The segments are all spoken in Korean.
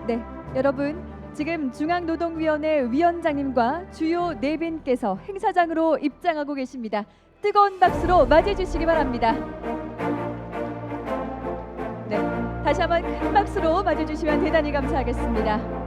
네, 여러분 지금 중앙노동위원회 위원장님과 주요 내빈께서 행사장으로 입장하고 계십니다. 뜨거운 박수로 맞이해 주시기 바랍니다. 네, 다시 한번 큰 박수로 맞이해 주시면 대단히 감사하겠습니다.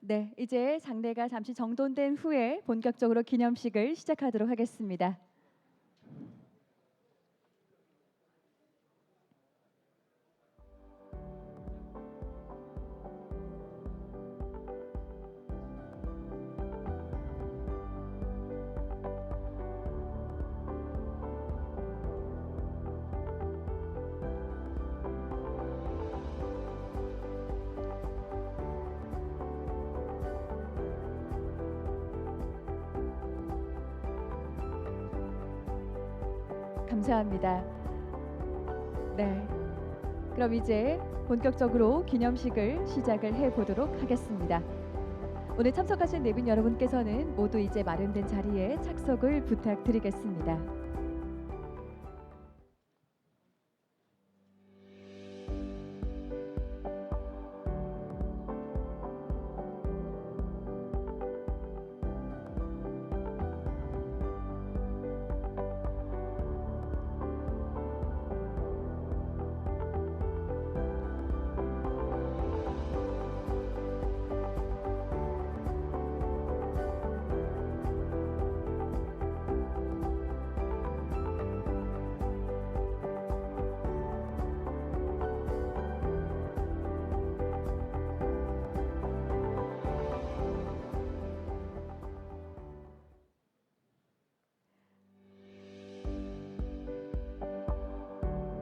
네, 이제 장례가 잠시 정돈된 후에 본격적으로 기념식을 시작하도록 하겠습니다. 감사합니다. 네, 그럼 이제 본격적으로 기념식을 시작을 해보도록 하겠습니다. 오늘 참석하신 내빈 여러분께서는 모두 이제 마련된 자리에 착석을 부탁드리겠습니다.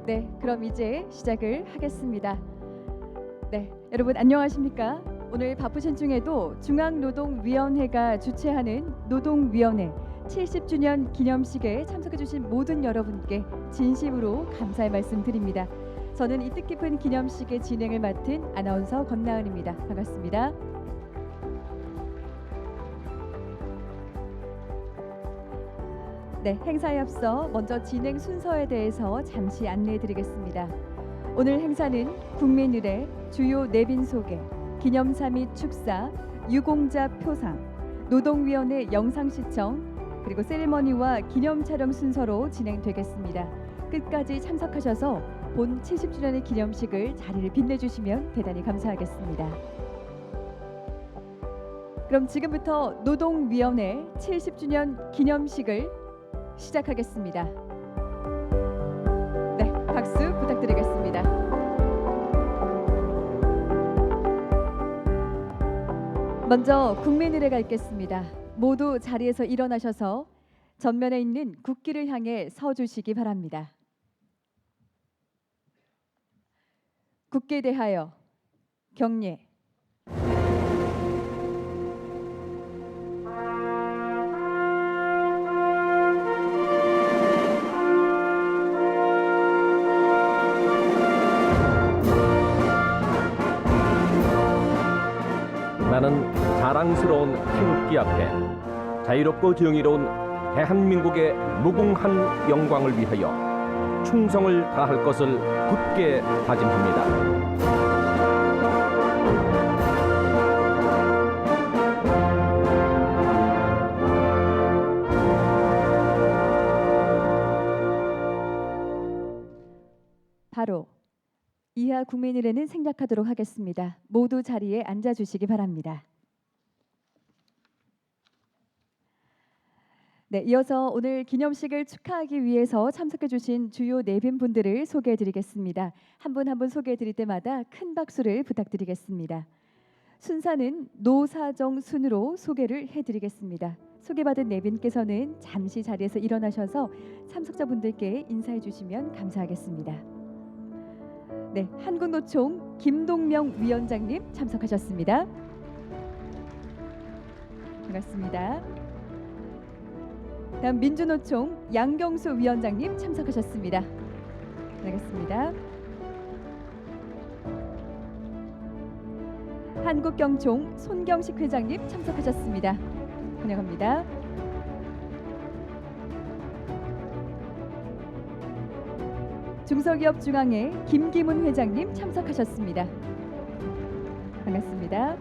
네, 그럼 이제 시작을 하겠습니다. 네, 여러분 안녕하십니까? 오늘 바쁘신 중에도 중앙노동위원회가 주최하는 노동위원회 70주년 기념식에 참석해 주신 모든 여러분께 진심으로 감사의 말씀 드립니다. 저는 이 뜻깊은 기념식의 진행을 맡은 아나운서 권나은입니다. 반갑습니다. 네, 행사에 앞서 먼저 진행 순서에 대해서 잠시 안내해 드리겠습니다. 오늘 행사는 국민의례, 주요 내빈 소개, 기념사 및 축사, 유공자 표상, 노동위원회 영상 시청, 그리고 세리머니와 기념 촬영 순서로 진행되겠습니다. 끝까지 참석하셔서 본 70주년의 기념식을 자리를 빛내주시면 대단히 감사하겠습니다. 그럼 지금부터 노동위원회 70주년 기념식을 시작하겠습니다. 네, 박수 부탁드리겠습니다. 먼저 국민의례가 있겠습니다. 모두 자리에서 일어나셔서 전면에 있는 국기를 향해 서 주시기 바랍니다. 국기에 대하여 경례. 나는 자랑스러운 태극기 앞에 자유롭고 정의로운 대한민국의 무궁한 영광을 위하여 충성을 다할 것을 굳게 다짐합니다. 바로 이하 국민의례는 생략하도록 하겠습니다. 모두 자리에 앉아주시기 바랍니다. 네, 이어서 오늘 기념식을 축하하기 위해서 참석해주신 주요 내빈분들을 소개해드리겠습니다. 한 분 한 분 소개해드릴 때마다 큰 박수를 부탁드리겠습니다. 순서는 노사정 순으로 소개를 해드리겠습니다. 소개받은 내빈께서는 잠시 자리에서 일어나셔서 참석자분들께 인사해 주시면 감사하겠습니다. 네, 한국노총 김동명 위원장님 참석하셨습니다. 반갑습니다. 다음 민주노총 양경수 위원장님 참석하셨습니다. 반갑습니다. 한국경총 손경식 회장님 참석하셨습니다. 환영합니다. 중소기업중앙회 김기문 회장님 참석하셨습니다. 반갑습니다.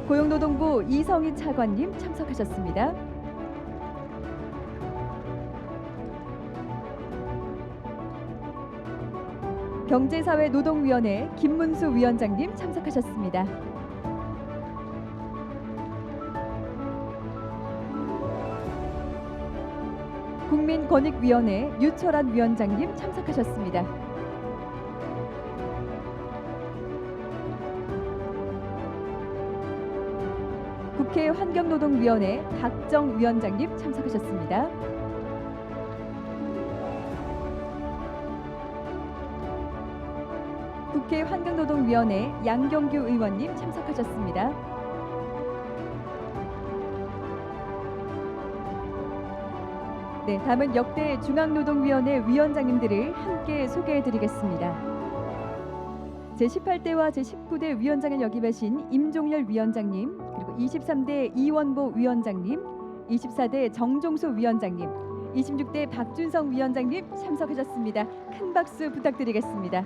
고용노동부 이성희 차관님 참석하셨습니다. 경제사회노동위원회 김문수 위원장님 참석하셨습니다. 국민권익위원회 유철한 위원장님 참석하셨습니다. 국회 환경노동위원회 박정 위원장님 참석하셨습니다. 국회 환경노동위원회 양경규 의원님 참석하셨습니다. 네, 다음은 역대 중앙노동위원회 위원장님들을 함께 소개해드리겠습니다. 제18대와 제19대 위원장을 역임하신 임종열 위원장님, 그리고 23대 이원보 위원장님, 24대 정종소 위원장님, 26대 박준성 위원장님 참석하셨습니다. 큰 박수 부탁드리겠습니다.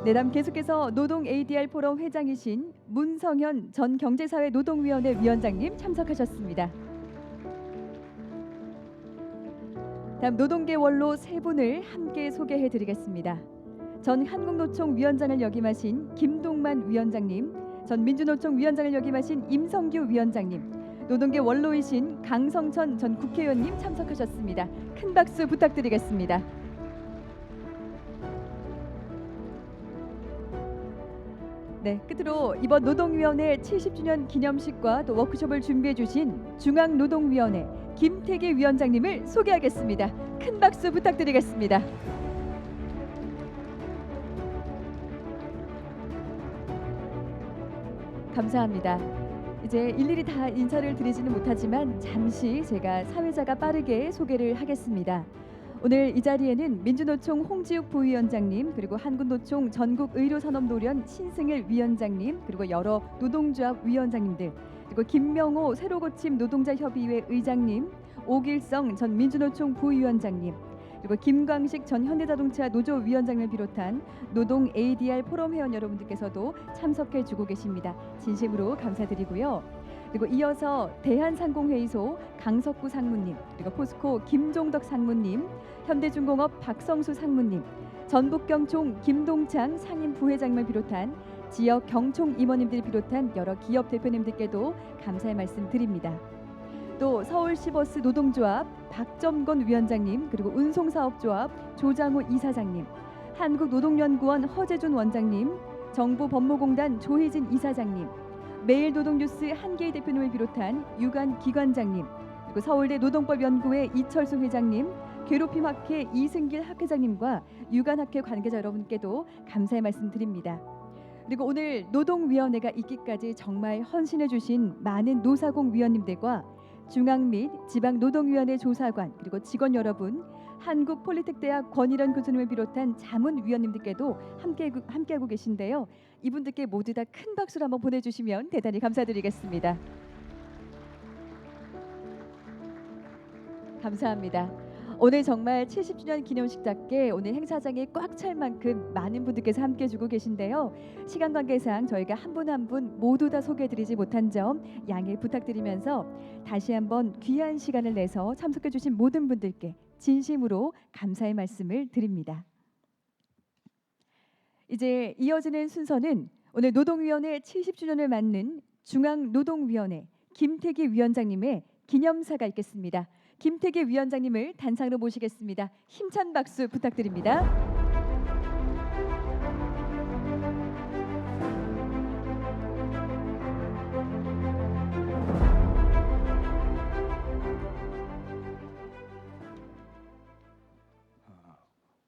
네, 다음 계속해서 노동 ADR 포럼 회장이신 문성현 전 경제사회노동위원회 위원장님 참석하셨습니다. 다음 노동계 원로 세 분을 함께 소개해드리겠습니다. 전 한국노총 위원장을 역임하신 김동만 위원장님, 전 민주노총 위원장을 역임하신 임성규 위원장님, 노동계 원로이신 강성천 전 국회의원님 참석하셨습니다. 큰 박수 부탁드리겠습니다. 네, 끝으로 이번 노동위원회 70주년 기념식과 또 워크숍을 준비해 주신 중앙노동위원회 김태기 위원장님을 소개하겠습니다. 큰 박수 부탁드리겠습니다. 감사합니다. 이제 일일이 다 인사를 드리지는 못하지만 잠시 제가 사회자가 빠르게 소개를 하겠습니다. 오늘 이 자리에는 민주노총 홍지욱 부위원장님, 그리고 한국노총 전국의료산업노련 신승일 위원장님, 그리고 여러 노동조합 위원장님들, 그리고 김명호 새로고침 노동자협의회 의장님, 오길성 전 민주노총 부위원장님, 그리고 김광식 전 현대자동차 노조위원장을 비롯한 노동 ADR 포럼 회원 여러분들께서도 참석해 주고 계십니다. 진심으로 감사드리고요. 그리고 이어서 대한상공회의소 강석구 상무님, 그리고 포스코 김종덕 상무님, 현대중공업 박성수 상무님, 전북경총 김동창 상임 부회장님을 비롯한 지역 경총 임원님들 비롯한 여러 기업 대표님들께도 감사의 말씀 드립니다. 또 서울시버스 노동조합 박점건 위원장님, 그리고 운송사업조합 조장호 이사장님, 한국노동연구원 허재준 원장님, 정부법무공단 조희진 이사장님, 매일노동뉴스 한계희 대표님을 비롯한 유관 기관장님, 그리고 서울대 노동법연구회 이철수 회장님, 괴롭힘학회 이승길 학회장님과 유관학회 관계자 여러분께도 감사의 말씀 드립니다. 그리고 오늘 노동위원회가 있기까지 정말 헌신해 주신 많은 노사공 위원님들과 중앙 및 지방 노동위원회 조사관 그리고 직원 여러분, 한국폴리텍대학 권일원 교수님을 비롯한 자문위원님들께도 함께하고 계신데요. 이분들께 모두 다 큰 박수를 한번 보내주시면 대단히 감사드리겠습니다. 감사합니다. 오늘 정말 70주년 기념식답게 오늘 행사장에 꽉 찰 만큼 많은 분들께서 함께해 주고 계신데요. 시간 관계상 저희가 한 분 한 분 모두 다 소개해드리지 못한 점 양해 부탁드리면서 다시 한번 귀한 시간을 내서 참석해 주신 모든 분들께 진심으로 감사의 말씀을 드립니다. 이제 이어지는 순서는 오늘 노동위원회 70주년을 맞는 중앙노동위원회 김태기 위원장님의 기념사가 있겠습니다. 김태기 위원장님을 단상으로 모시겠습니다. 힘찬 박수 부탁드립니다.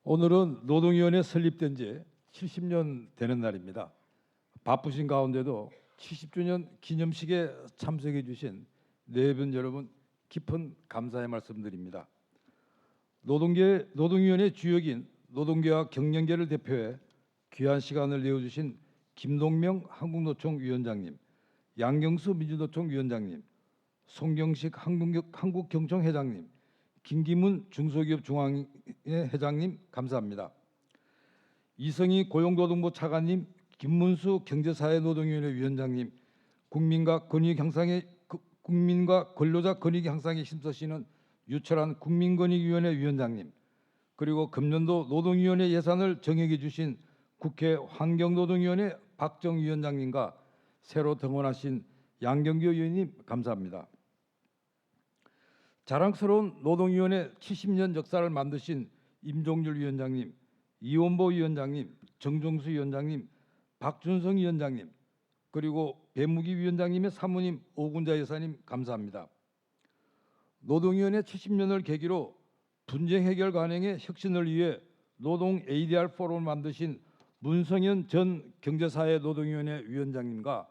오늘은 노동위원회 설립된 지 70년 되는 날입니다. 바쁘신 가운데도 70주년 기념식에 참석해 주신 네 분 여러분 깊은 감사의 말씀드립니다. 노동위원회 주역인 노동계와 경영계를 대표해 귀한 시간을 내어주신 김동명 한국노총 위원장님, 양경수 민주노총 위원장님, 송경식 한국경총 회장님, 김기문 중소기업 중앙회 회장님 감사합니다. 이성희 고용노동부 차관님, 김문수 경제사회노동위원회 위원장님, 국민과 근로자 권익 향상에 힘쓰시는 유철한 국민권익위원회 위원장님, 그리고 금년도 노동위원회 예산을 정액해 주신 국회 환경노동위원회 박정 위원장님과 새로 등원하신 양경규 의원님 감사합니다. 자랑스러운 노동위원회 70년 역사를 만드신 임종률 위원장님, 이원보 위원장님, 정종수 위원장님, 박준성 위원장님, 그리고 배무기 위원장님의 사모님 오군자 여사님 감사합니다. 노동위원회 70년을 계기로 분쟁 해결 관행의 혁신을 위해 노동 ADR 포럼을 만드신 문성현 전 경제사회노동위원회 위원장님과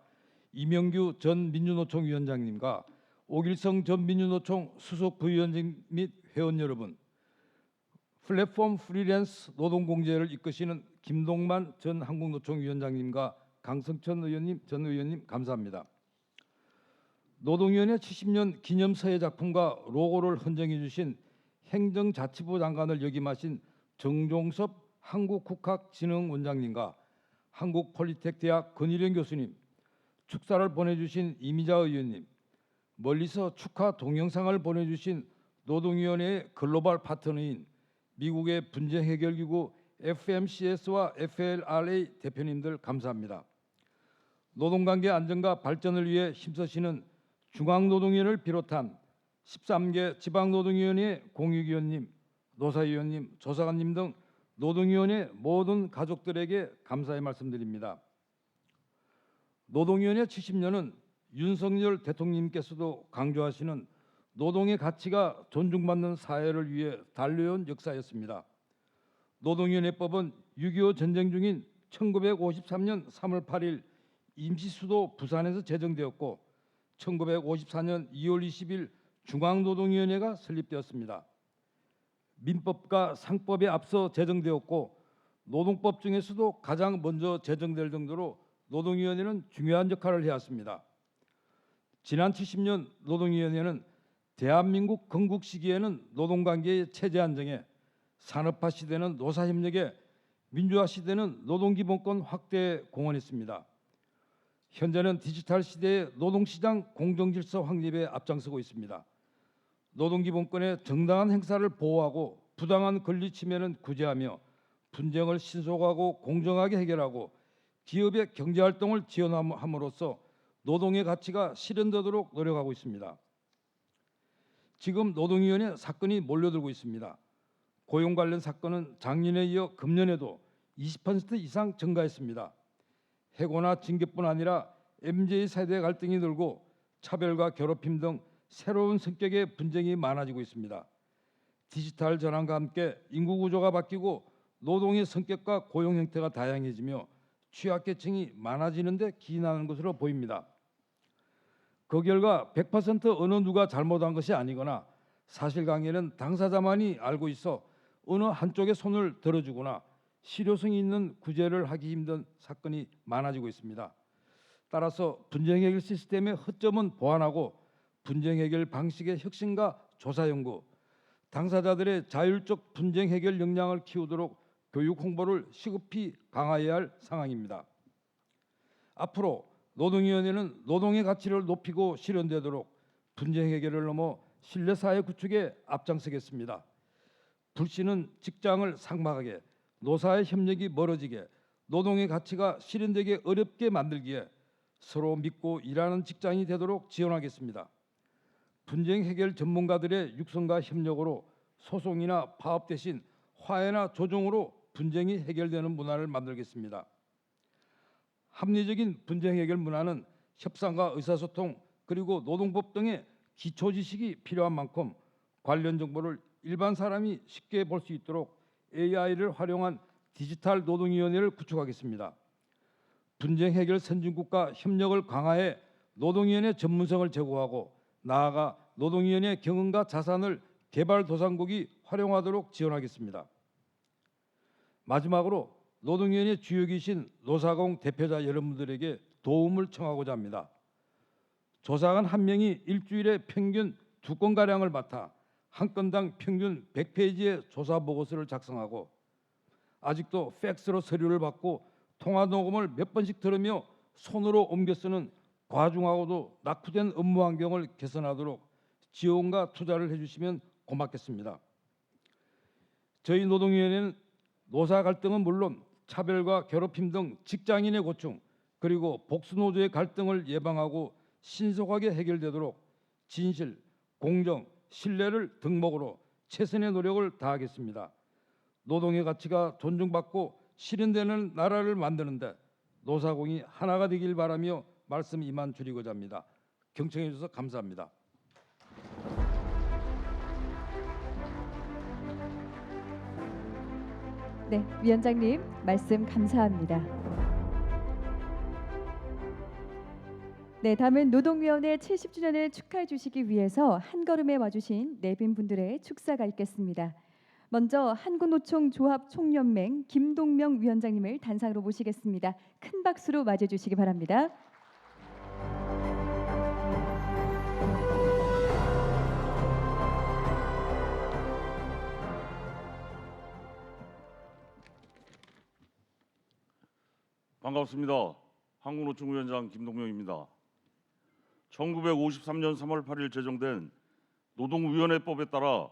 이명규 전 민주노총 위원장님과 오길성 전 민주노총 수석 부위원장 및 회원 여러분, 플랫폼 프리랜스 노동공제를 이끄시는 김동만 전 한국노총 위원장님과 강성천 의원님, 전 의원님 감사합니다. 노동위원회 70년 기념서예 작품과 로고를 헌정해 주신 행정자치부 장관을 역임하신 정종섭 한국국학진흥원장님과 한국폴리텍대학 권일현 교수님, 축사를 보내주신 이미자 의원님, 멀리서 축하 동영상을 보내주신 노동위원회의 글로벌 파트너인 미국의 분쟁 해결기구 FMCS와 FLRA 대표님들 감사합니다. 노동관계 안정과 발전을 위해 힘쓰시는 중앙노동위원회를 비롯한 13개 지방노동위원회 공익위원님, 노사위원님, 조사관님 등 노동위원회 모든 가족들에게 감사의 말씀드립니다. 노동위원회 70년은 윤석열 대통령님께서도 강조하시는 노동의 가치가 존중받는 사회를 위해 달려온 역사였습니다. 노동위원회법은 6.25 전쟁 중인 1953년 3월 8일 임시수도 부산에서 제정되었고 1954년 2월 20일 중앙노동위원회가 설립되었습니다. 민법과 상법에 앞서 제정되었고 노동법 중에서도 가장 먼저 제정될 정도로 노동위원회는 중요한 역할을 해왔습니다. 지난 70년 노동위원회는 대한민국 건국 시기에는 노동관계의 체제 안정에, 산업화 시대는 노사협력에, 민주화 시대는 노동기본권 확대에 공헌했습니다. 현재는 디지털 시대의 노동시장 공정질서 확립에 앞장서고 있습니다. 노동기본권의 정당한 행사를 보호하고 부당한 권리 침해는 구제하며 분쟁을 신속하고 공정하게 해결하고 기업의 경제활동을 지원함으로써 노동의 가치가 실현되도록 노력하고 있습니다. 지금 노동위원회 사건이 몰려들고 있습니다. 고용 관련 사건은 작년에 이어 금년에도 20% 이상 증가했습니다. 해고나 징계뿐 아니라 MZ 세대 갈등이 늘고 차별과 괴롭힘 등 새로운 성격의 분쟁이 많아지고 있습니다. 디지털 전환과 함께 인구 구조가 바뀌고 노동의 성격과 고용 형태가 다양해지며 취약계층이 많아지는 데 기인하는 것으로 보입니다. 그 결과 100% 어느 누가 잘못한 것이 아니거나 사실관계는 당사자만이 알고 있어 어느 한쪽의 손을 들어주거나 실효성이 있는 구제를 하기 힘든 사건이 많아지고 있습니다. 따라서 분쟁 해결 시스템의 허점은 보완하고 분쟁 해결 방식의 혁신과 조사 연구, 당사자들의 자율적 분쟁 해결 역량을 키우도록 교육 홍보를 시급히 강화해야 할 상황입니다. 앞으로 노동위원회는 노동의 가치를 높이고 실현되도록 분쟁 해결을 넘어 신뢰사회 구축에 앞장서겠습니다. 불씨는 직장을 삭막하게, 노사의 협력이 멀어지게, 노동의 가치가 실현되기 어렵게 만들기에 서로 믿고 일하는 직장이 되도록 지원하겠습니다. 분쟁 해결 전문가들의 육성과 협력으로 소송이나 파업 대신 화해나 조정으로 분쟁이 해결되는 문화를 만들겠습니다. 합리적인 분쟁 해결 문화는 협상과 의사소통 그리고 노동법 등의 기초 지식이 필요한 만큼 관련 정보를 일반 사람이 쉽게 볼 수 있도록 AI를 활용한 디지털 노동위원회를 구축하겠습니다. 분쟁 해결 선진국과 협력을 강화해 노동위원회 전문성을 제고하고 나아가 노동위원회 경험과 자산을 개발도상국이 활용하도록 지원하겠습니다. 마지막으로 노동위원회 주역이신 노사공 대표자 여러분들에게 도움을 청하고자 합니다. 조사관 한 명이 일주일에 평균 2건가량을 맡아 한 건당 평균 100페이지의 조사 보고서를 작성하고 아직도 팩스로 서류를 받고 통화 녹음을 몇 번씩 들으며 손으로 옮겨 쓰는 과중하고도 낙후된 업무 환경을 개선하도록 지원과 투자를 해주시면 고맙겠습니다. 저희 노동위원회는 노사 갈등은 물론 차별과 괴롭힘 등 직장인의 고충 그리고 복수노조의 갈등을 예방하고 신속하게 해결되도록 진실, 공정, 신뢰를 덕목으로 최선의 노력을 다하겠습니다. 노동의 가치가 존중받고 실현되는 나라를 만드는데 노사공이 하나가 되길 바라며 말씀 이만 줄이고자 합니다. 경청해 주셔서 감사합니다. 네, 위원장님 말씀 감사합니다. 네, 다음은 노동위원회 70주년을 축하해 주시기 위해서 한걸음에 와주신 내빈 분들의 축사가 있겠습니다. 먼저 한국노총 조합총연맹 김동명 위원장님을 단상으로 모시겠습니다. 큰 박수로 맞이해 주시기 바랍니다. 반갑습니다. 한국노총 위원장 김동명입니다. 1953년 3월 8일 제정된 노동위원회법에 따라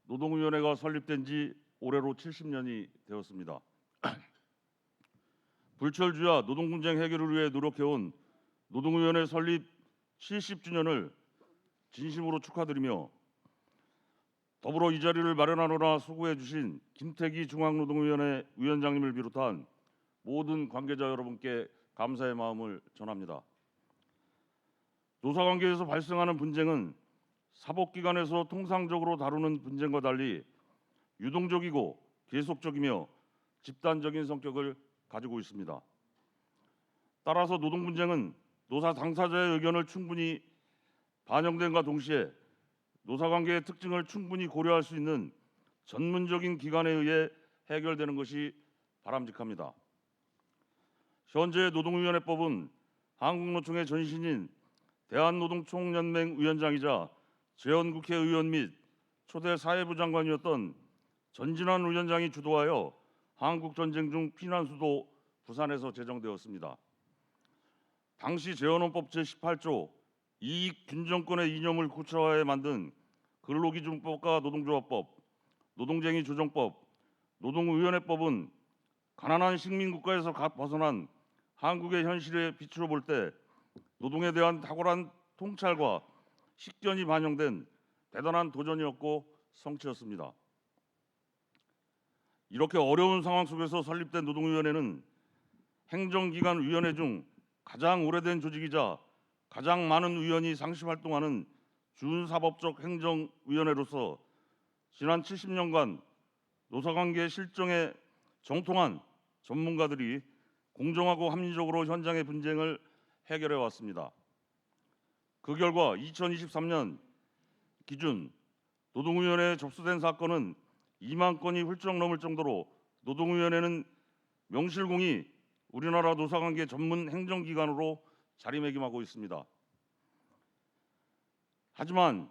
노동위원회가 설립된 지 올해로 70년이 되었습니다. 불철주야 노동분쟁 해결을 위해 노력해온 노동위원회 설립 70주년을 진심으로 축하드리며 더불어 이 자리를 마련하노라 수고해 주신 김태기 중앙노동위원회 위원장님을 비롯한 모든 관계자 여러분께 감사의 마음을 전합니다. 노사관계에서 발생하는 분쟁은 사법기관에서 통상적으로 다루는 분쟁과 달리 유동적이고 계속적이며 집단적인 성격을 가지고 있습니다. 따라서 노동분쟁은 노사 당사자의 의견을 충분히 반영됨과 동시에 노사관계의 특징을 충분히 고려할 수 있는 전문적인 기관에 의해 해결되는 것이 바람직합니다. 현재 노동위원회법은 한국노총의 전신인 대한노동총연맹 위원장이자 재헌국회의원 및 초대 사회부 장관이었던 전진환 위원장이 주도하여 한국전쟁 중 피난 수도 부산에서 제정되었습니다. 당시 재헌헌법 제18조 이익 균정권의 이념을 구체화해 만든 근로기준법과 노동조합법, 노동쟁의 조정법, 노동위원회법은 가난한 식민국가에서 벗어난 한국의 현실에 비추어 볼 때 노동에 대한 탁월한 통찰과 식견이 반영된 대단한 도전이었고 성취였습니다. 이렇게 어려운 상황 속에서 설립된 노동위원회는 행정기관위원회 중 가장 오래된 조직이자 가장 많은 위원이 상시 활동하는 준사법적 행정위원회로서 지난 70년간 노사관계 실정에 정통한 전문가들이 공정하고 합리적으로 현장의 분쟁을 해결해 왔습니다. 그 결과 2023년 기준 노동위원회에 접수된 사건은 2만 건이 훌쩍 넘을 정도로 노동위원회는 명실공히 우리나라 노사관계 전문 행정기관으로 자리매김하고 있습니다. 하지만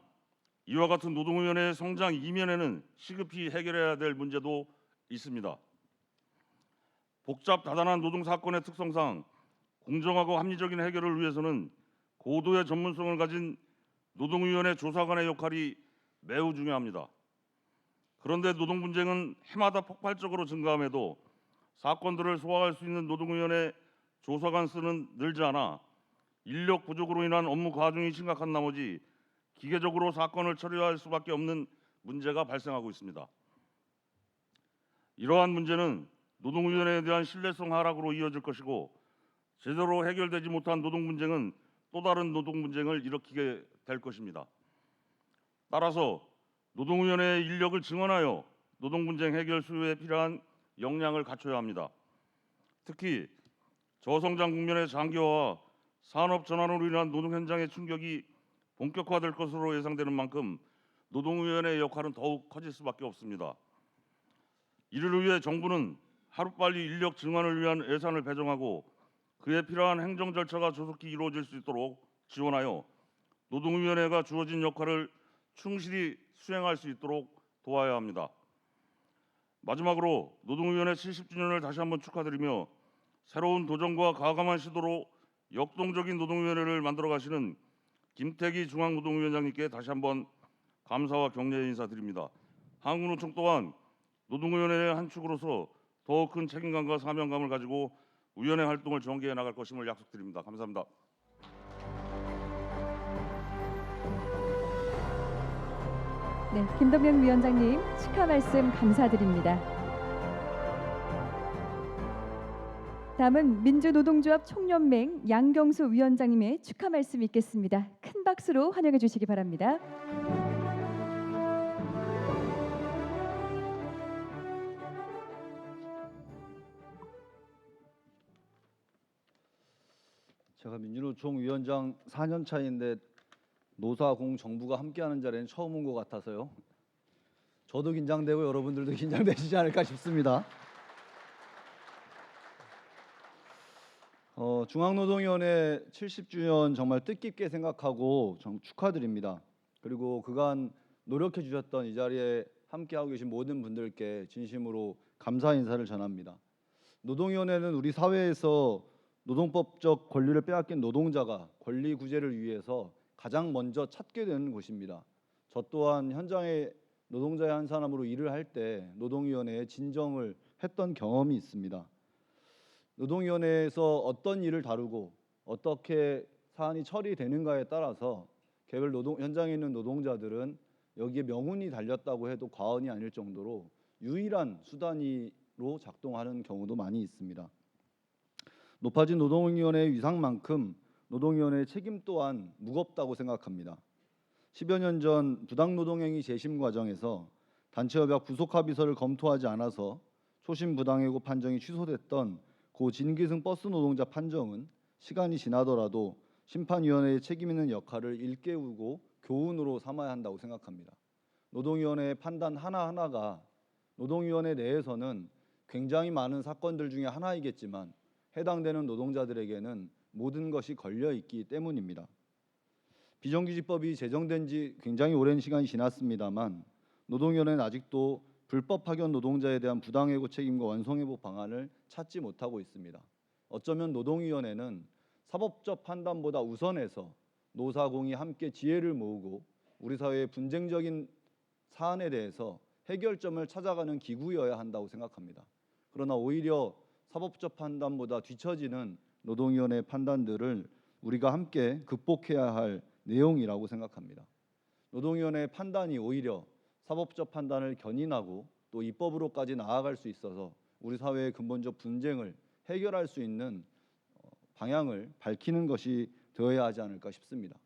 이와 같은 노동위원회의 성장 이면에는 시급히 해결해야 될 문제도 있습니다. 복잡 다단한 노동 사건의 특성상 공정하고 합리적인 해결을 위해서는 고도의 전문성을 가진 노동위원회 조사관의 역할이 매우 중요합니다. 그런데 노동 분쟁은 해마다 폭발적으로 증가함에도 사건들을 소화할 수 있는 노동위원회 조사관 수는 늘지 않아 인력 부족으로 인한 업무 과중이 심각한 나머지 기계적으로 사건을 처리할 수밖에 없는 문제가 발생하고 있습니다. 이러한 문제는 노동위원회에 대한 신뢰성 하락으로 이어질 것이고 제대로 해결되지 못한 노동 분쟁은 또 다른 노동 분쟁을 일으키게 될 것입니다. 따라서 노동위원회의 인력을 증원하여 노동 분쟁 해결 수요에 필요한 역량을 갖춰야 합니다. 특히 저성장 국면의 장기화와 산업 전환으로 인한 노동 현장의 충격이 본격화될 것으로 예상되는 만큼 노동위원회의 역할은 더욱 커질 수밖에 없습니다. 이를 위해 정부는 하루빨리 인력 증원을 위한 예산을 배정하고 그에 필요한 행정 절차가 조속히 이루어질 수 있도록 지원하여 노동위원회가 주어진 역할을 충실히 수행할 수 있도록 도와야 합니다. 마지막으로 노동위원회 70주년을 다시 한번 축하드리며 새로운 도전과 과감한 시도로 역동적인 노동위원회를 만들어 가시는 김태기 중앙노동위원장님께 다시 한번 감사와 격려의 인사드립니다. 한국노총 또한 노동위원회의 한 축으로서 더욱 큰 책임감과 사명감을 가지고 위원회 활동을 전개해 나갈 것임을 약속드립니다. 감사합니다. 네, 김동영 위원장님 축하 말씀 감사드립니다. 다음은 민주노동조합 총연맹 양경수 위원장님의 축하 말씀 있겠습니다. 큰 박수로 환영해 주시기 바랍니다. 제가 민주노총 위원장 4년 차인데 노사 공 정부가 함께하는 자리는 처음 온 것 같아서요. 저도 긴장되고 여러분들도 긴장되시지 않을까 싶습니다. 중앙노동위원회 70주년 정말 뜻깊게 생각하고 축하드립니다. 그리고 그간 노력해 주셨던 이 자리에 함께하고 계신 모든 분들께 진심으로 감사 인사를 전합니다. 노동위원회는 우리 사회에서 노동법적 권리를 빼앗긴 노동자가 권리 구제를 위해서 가장 먼저 찾게 되는 곳입니다. 저 또한 현장에 노동자의 한 사람으로 일을 할 때 노동위원회에 진정을 했던 경험이 있습니다. 노동위원회에서 어떤 일을 다루고 어떻게 사안이 처리되는가에 따라서 개별 현장에 있는 노동자들은 여기에 명운이 달렸다고 해도 과언이 아닐 정도로 유일한 수단으로 작동하는 경우도 많이 있습니다. 높아진 노동위원회의 위상만큼 노동위원회의 책임 또한 무겁다고 생각합니다. 10여 년 전 부당노동행위 재심 과정에서 단체협약 부속합의서를 검토하지 않아서 초심 부당해고 판정이 취소됐던 고 진기승 버스 노동자 판정은 시간이 지나더라도 심판위원회의 책임 있는 역할을 일깨우고 교훈으로 삼아야 한다고 생각합니다. 노동위원회의 판단 하나하나가 노동위원회 내에서는 굉장히 많은 사건들 중에 하나이겠지만 해당되는 노동자들에게는 모든 것이 걸려 있기 때문입니다. 비정규직법이 제정된 지 굉장히 오랜 시간이 지났습니다만 노동위원회는 아직도 불법 파견 노동자에 대한 부당해고 책임과 원성회복 방안을 찾지 못하고 있습니다. 어쩌면 노동위원회는 사법적 판단보다 우선해서 노사공이 함께 지혜를 모으고 우리 사회의 분쟁적인 사안에 대해서 해결점을 찾아가는 기구여야 한다고 생각합니다. 그러나 오히려 사법적 판단보다 뒤처지는 노동위원회의 판단들을 우리가 함께 극복해야 할 내용이라고 생각합니다. 노동위원회의 판단이 오히려 사법적 판단을 견인하고 또 입법으로까지 나아갈 수 있어서 우리 사회의 근본적 분쟁을 해결할 수 있는 방향을 밝히는 것이 되어야 하지 않을까 싶습니다.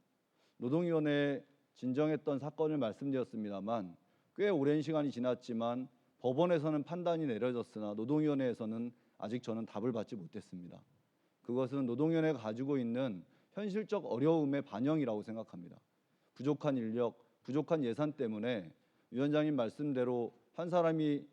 노동위원회에 진정했던 사건을 말씀드렸습니다만 꽤 오랜 시간이 지났지만 법원에서는 판단이 내려졌으나 노동위원회에서는 아직 저는 답을 받지 못했습니다. 그것은 노동위원회가 가지고 있는 현실적 어려움의 반영이라고 생각합니다. 부족한 인력, 부족한 예산 때문에 위원장님 말씀대로 한 사람이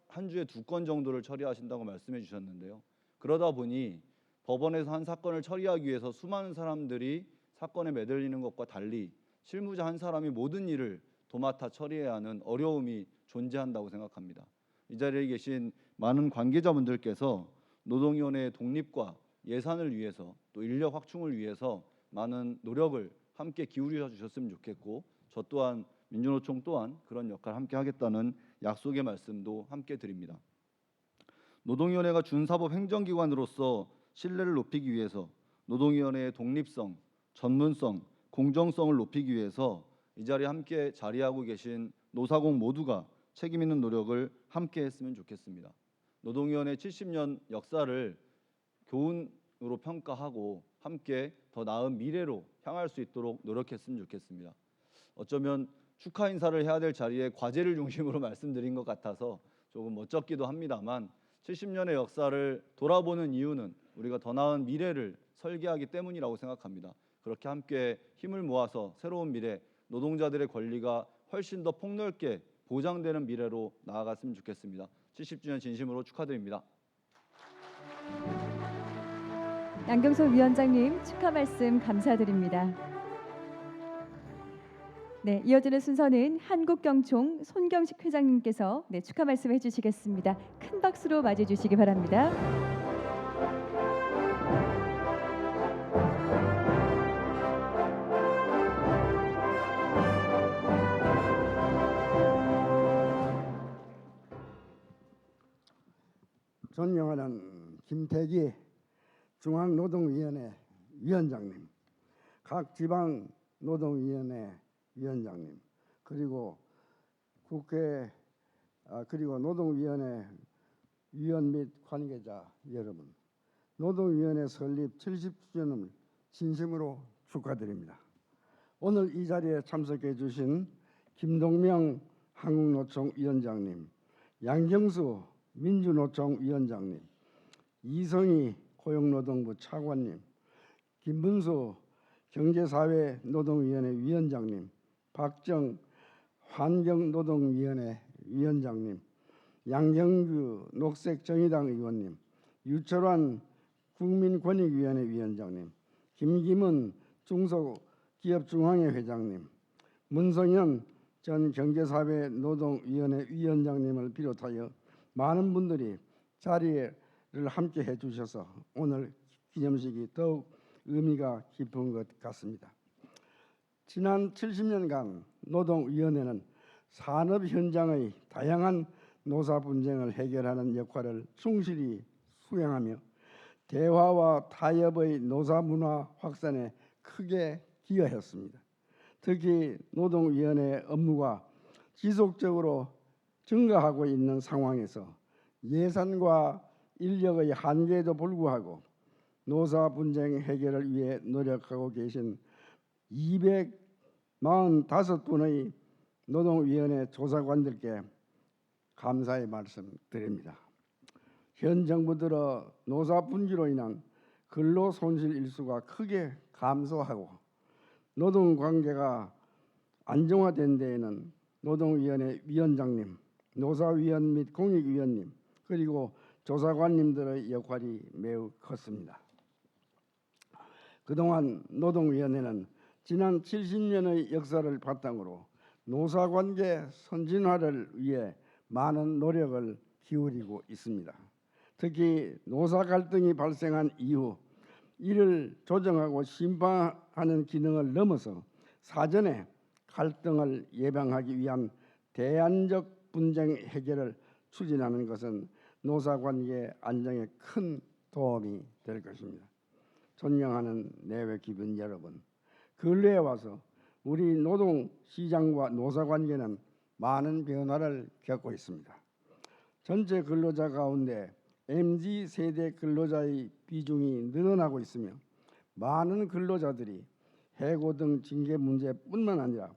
한 주에 2건 정도를 처리하신다고 말씀해 주셨는데요. 그러다 보니 법원에서 한 사건을 처리하기 위해서 수많은 사람들이 사건에 매달리는 것과 달리 실무자 한 사람이 모든 일을 도맡아 처리해야 하는 어려움이 존재한다고 생각합니다. 이 자리에 계신 많은 관계자분들께서 노동위원회의 독립과 예산을 위해서 또 인력 확충을 위해서 많은 노력을 함께 기울여 주셨으면 좋겠고 저 또한 민주노총 또한 그런 역할을 함께 하겠다는 약속의 말씀도 함께 드립니다. 노동위원회가 준사법 행정기관으로서 신뢰를 높이기 위해서 노동위원회의 독립성, 전문성, 공정성을 높이기 위해서 이 자리에 함께 자리하고 계신 노사공 모두가 책임 있는 노력을 함께 했으면 좋겠습니다. 노동위원회 70년 역사를 교훈으로 평가하고 함께 더 나은 미래로 향할 수 있도록 노력했으면 좋겠습니다. 어쩌면 축하 인사를 해야 될 자리에 과제를 중심으로 말씀드린 것 같아서 조금 멋쩍기도 합니다만 70년의 역사를 돌아보는 이유는 우리가 더 나은 미래를 설계하기 때문이라고 생각합니다. 그렇게 함께 힘을 모아서 새로운 미래, 노동자들의 권리가 훨씬 더 폭넓게 보장되는 미래로 나아갔으면 좋겠습니다. 70주년 진심으로 축하드립니다. 양경석 위원장님 축하 말씀 감사드립니다. 네, 이어지는 순서는 한국경총 손경식 회장님께서 축하 말씀해 주시겠습니다. 큰 박수로 맞이해 주시기 바랍니다. 존경하는 김태기 중앙노동위원회 위원장님, 각 지방노동위원회 위원장님, 그리고 국회 그리고 노동위원회 위원 및 관계자 여러분, 노동위원회 설립 70주년을 진심으로 축하드립니다. 오늘 이 자리에 참석해 주신 김동명 한국노총 위원장님, 양경수 민주노총 위원장님, 이성희 고용노동부 차관님, 김문수 경제사회노동위원회 위원장님, 박정 환경노동위원회 위원장님, 양경규 녹색정의당 의원님, 유철환 국민권익위원회 위원장님, 김기문 중소기업중앙회 회장님, 문성현 전 경제사회노동위원회 위원장님을 비롯하여 많은 분들이 자리를 함께 해주셔서 오늘 기념식이 더욱 의미가 깊은 것 같습니다. 지난 70년간 노동위원회는 산업 현장의 다양한 노사 분쟁을 해결하는 역할을 충실히 수행하며 대화와 타협의 노사 문화 확산에 크게 기여했습니다. 특히 노동위원회의 업무가 지속적으로 증가하고 있는 상황에서 예산과 인력의 한계에도 불구하고 노사 분쟁 해결을 위해 노력하고 계신 245분의 노동위원회 조사관들께 감사의 말씀 드립니다. 현 정부 들어 노사 분기로 인한 근로 손실 일수가 크게 감소하고 노동관계가 안정화된 데에는 노동위원회 위원장님, 노사위원 및 공익위원님, 그리고 조사관님들의 역할이 매우 컸습니다. 그동안 노동위원회는 지난 70년의 역사를 바탕으로 노사관계 선진화를 위해 많은 노력을 기울이고 있습니다. 특히 노사 갈등이 발생한 이후 이를 조정하고 심판하는 기능을 넘어서 사전에 갈등을 예방하기 위한 대안적 분쟁 해결을 추진하는 것은 노사관계 안정에 큰 도움이 될 것입니다. 존경하는 내외 기분 여러분, 근래에 와서 우리 노동시장과 노사관계는 많은 변화를 겪고 있습니다. 전체 근로자 가운데 MZ 세대 근로자의 비중이 늘어나고 있으며 많은 근로자들이 해고 등 징계 문제뿐만 아니라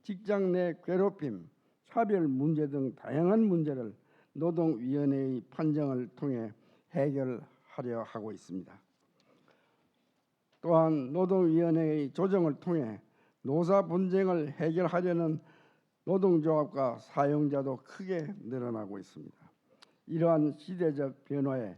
직장 내 괴롭힘, 차별 문제 등 다양한 문제를 노동위원회의 판정을 통해 해결하려 하고 있습니다. 또한 노동위원회의 조정을 통해 노사 분쟁을 해결하려는 노동조합과 사용자도 크게 늘어나고 있습니다. 이러한 시대적 변화에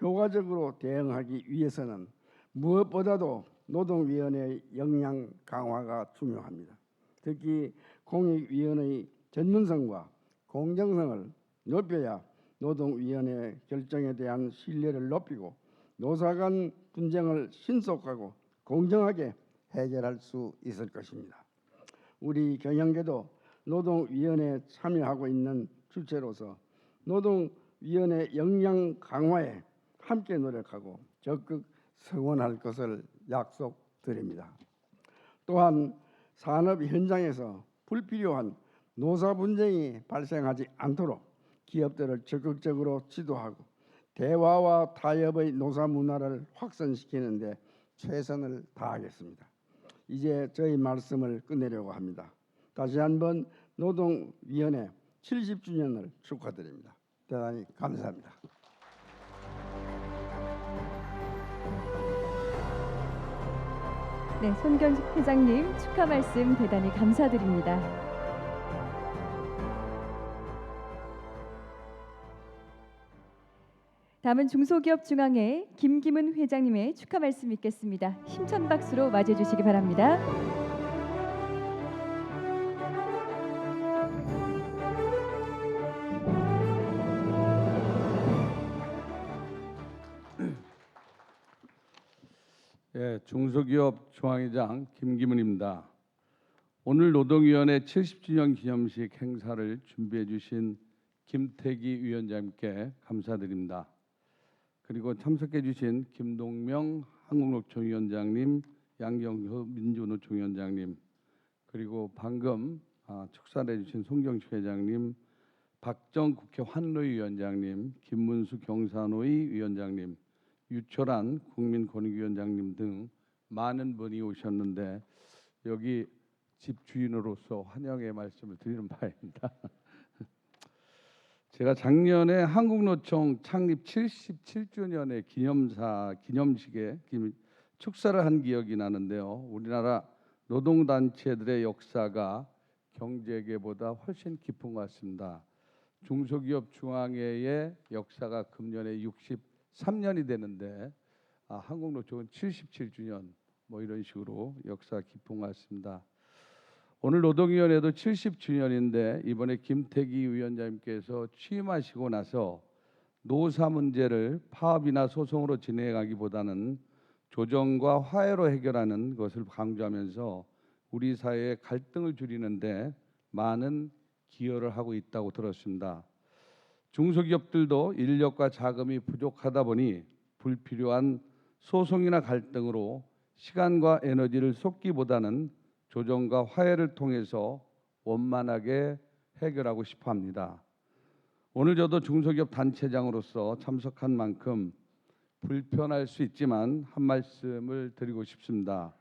효과적으로 대응하기 위해서는 무엇보다도 노동위원회의 역량 강화가 중요합니다. 특히 공익위원회의 전문성과 공정성을 높여야 노동위원회 결정에 대한 신뢰를 높이고 노사 간 분쟁을 신속하고 공정하게 해결할 수 있을 것입니다. 우리 경영계도 노동위원회에 참여하고 있는 주체로서 노동위원회 역량 강화에 함께 노력하고 적극 성원할 것을 약속드립니다. 또한 산업 현장에서 불필요한 노사 분쟁이 발생하지 않도록 기업들을 적극적으로 지도하고 대화와 타협의 노사 문화를 확산시키는 데 최선을 다하겠습니다. 이제 저희 말씀을 끝내려고 합니다. 다시 한번 노동위원회 70주년을 축하드립니다. 대단히 감사합니다. 네, 손경식 회장님 축하 말씀 대단히 감사드립니다. 다음은 중소기업중앙회 김기문 회장님의 축하 말씀 있겠습니다. 힘찬 박수로 맞이해 주시기 바랍니다. 예, 중소기업 중앙회장 김기문입니다. 오늘 노동위원회 70주년 기념식 행사를 준비해 주신 김태기 위원장님께 감사드립니다. 그리고 참석해 주신 김동명 한국노총위원장님, 양경효 민주노총위원장님, 그리고 방금 축사를 해주신 송경식 회장님, 박정 국회 환노위원장님, 김문수 경산노위 위원장님, 유철한 국민권익위원장님 등 많은 분이 오셨는데 여기 집주인으로서 환영의 말씀을 드리는 바입니다. 제가 작년에 한국노총 창립 77주년의 기념식에 축사를 한 기억이 나는데요. 우리나라 노동단체들의 역사가 경제계보다 훨씬 깊은 것 같습니다. 중소기업 중앙회의 역사가 금년에 63년이 되는데 한국노총은 77주년 뭐 이런 식으로 역사 깊은 것 같습니다. 오늘 노동위원회도 70주년인데 이번에 김태기 위원장님께서 취임하시고 나서 노사 문제를 파업이나 소송으로 진행하기보다는 조정과 화해로 해결하는 것을 강조하면서 우리 사회의 갈등을 줄이는데 많은 기여를 하고 있다고 들었습니다. 중소기업들도 인력과 자금이 부족하다 보니 불필요한 소송이나 갈등으로 시간과 에너지를 쏟기보다는 조정과 화해를 통해서 원만하게 해결하고 싶어 합니다. 오늘 저도 중소기업 단체장으로서 참석한 만큼 불편할 수 있지만 한 말씀을 드리고 싶습니다.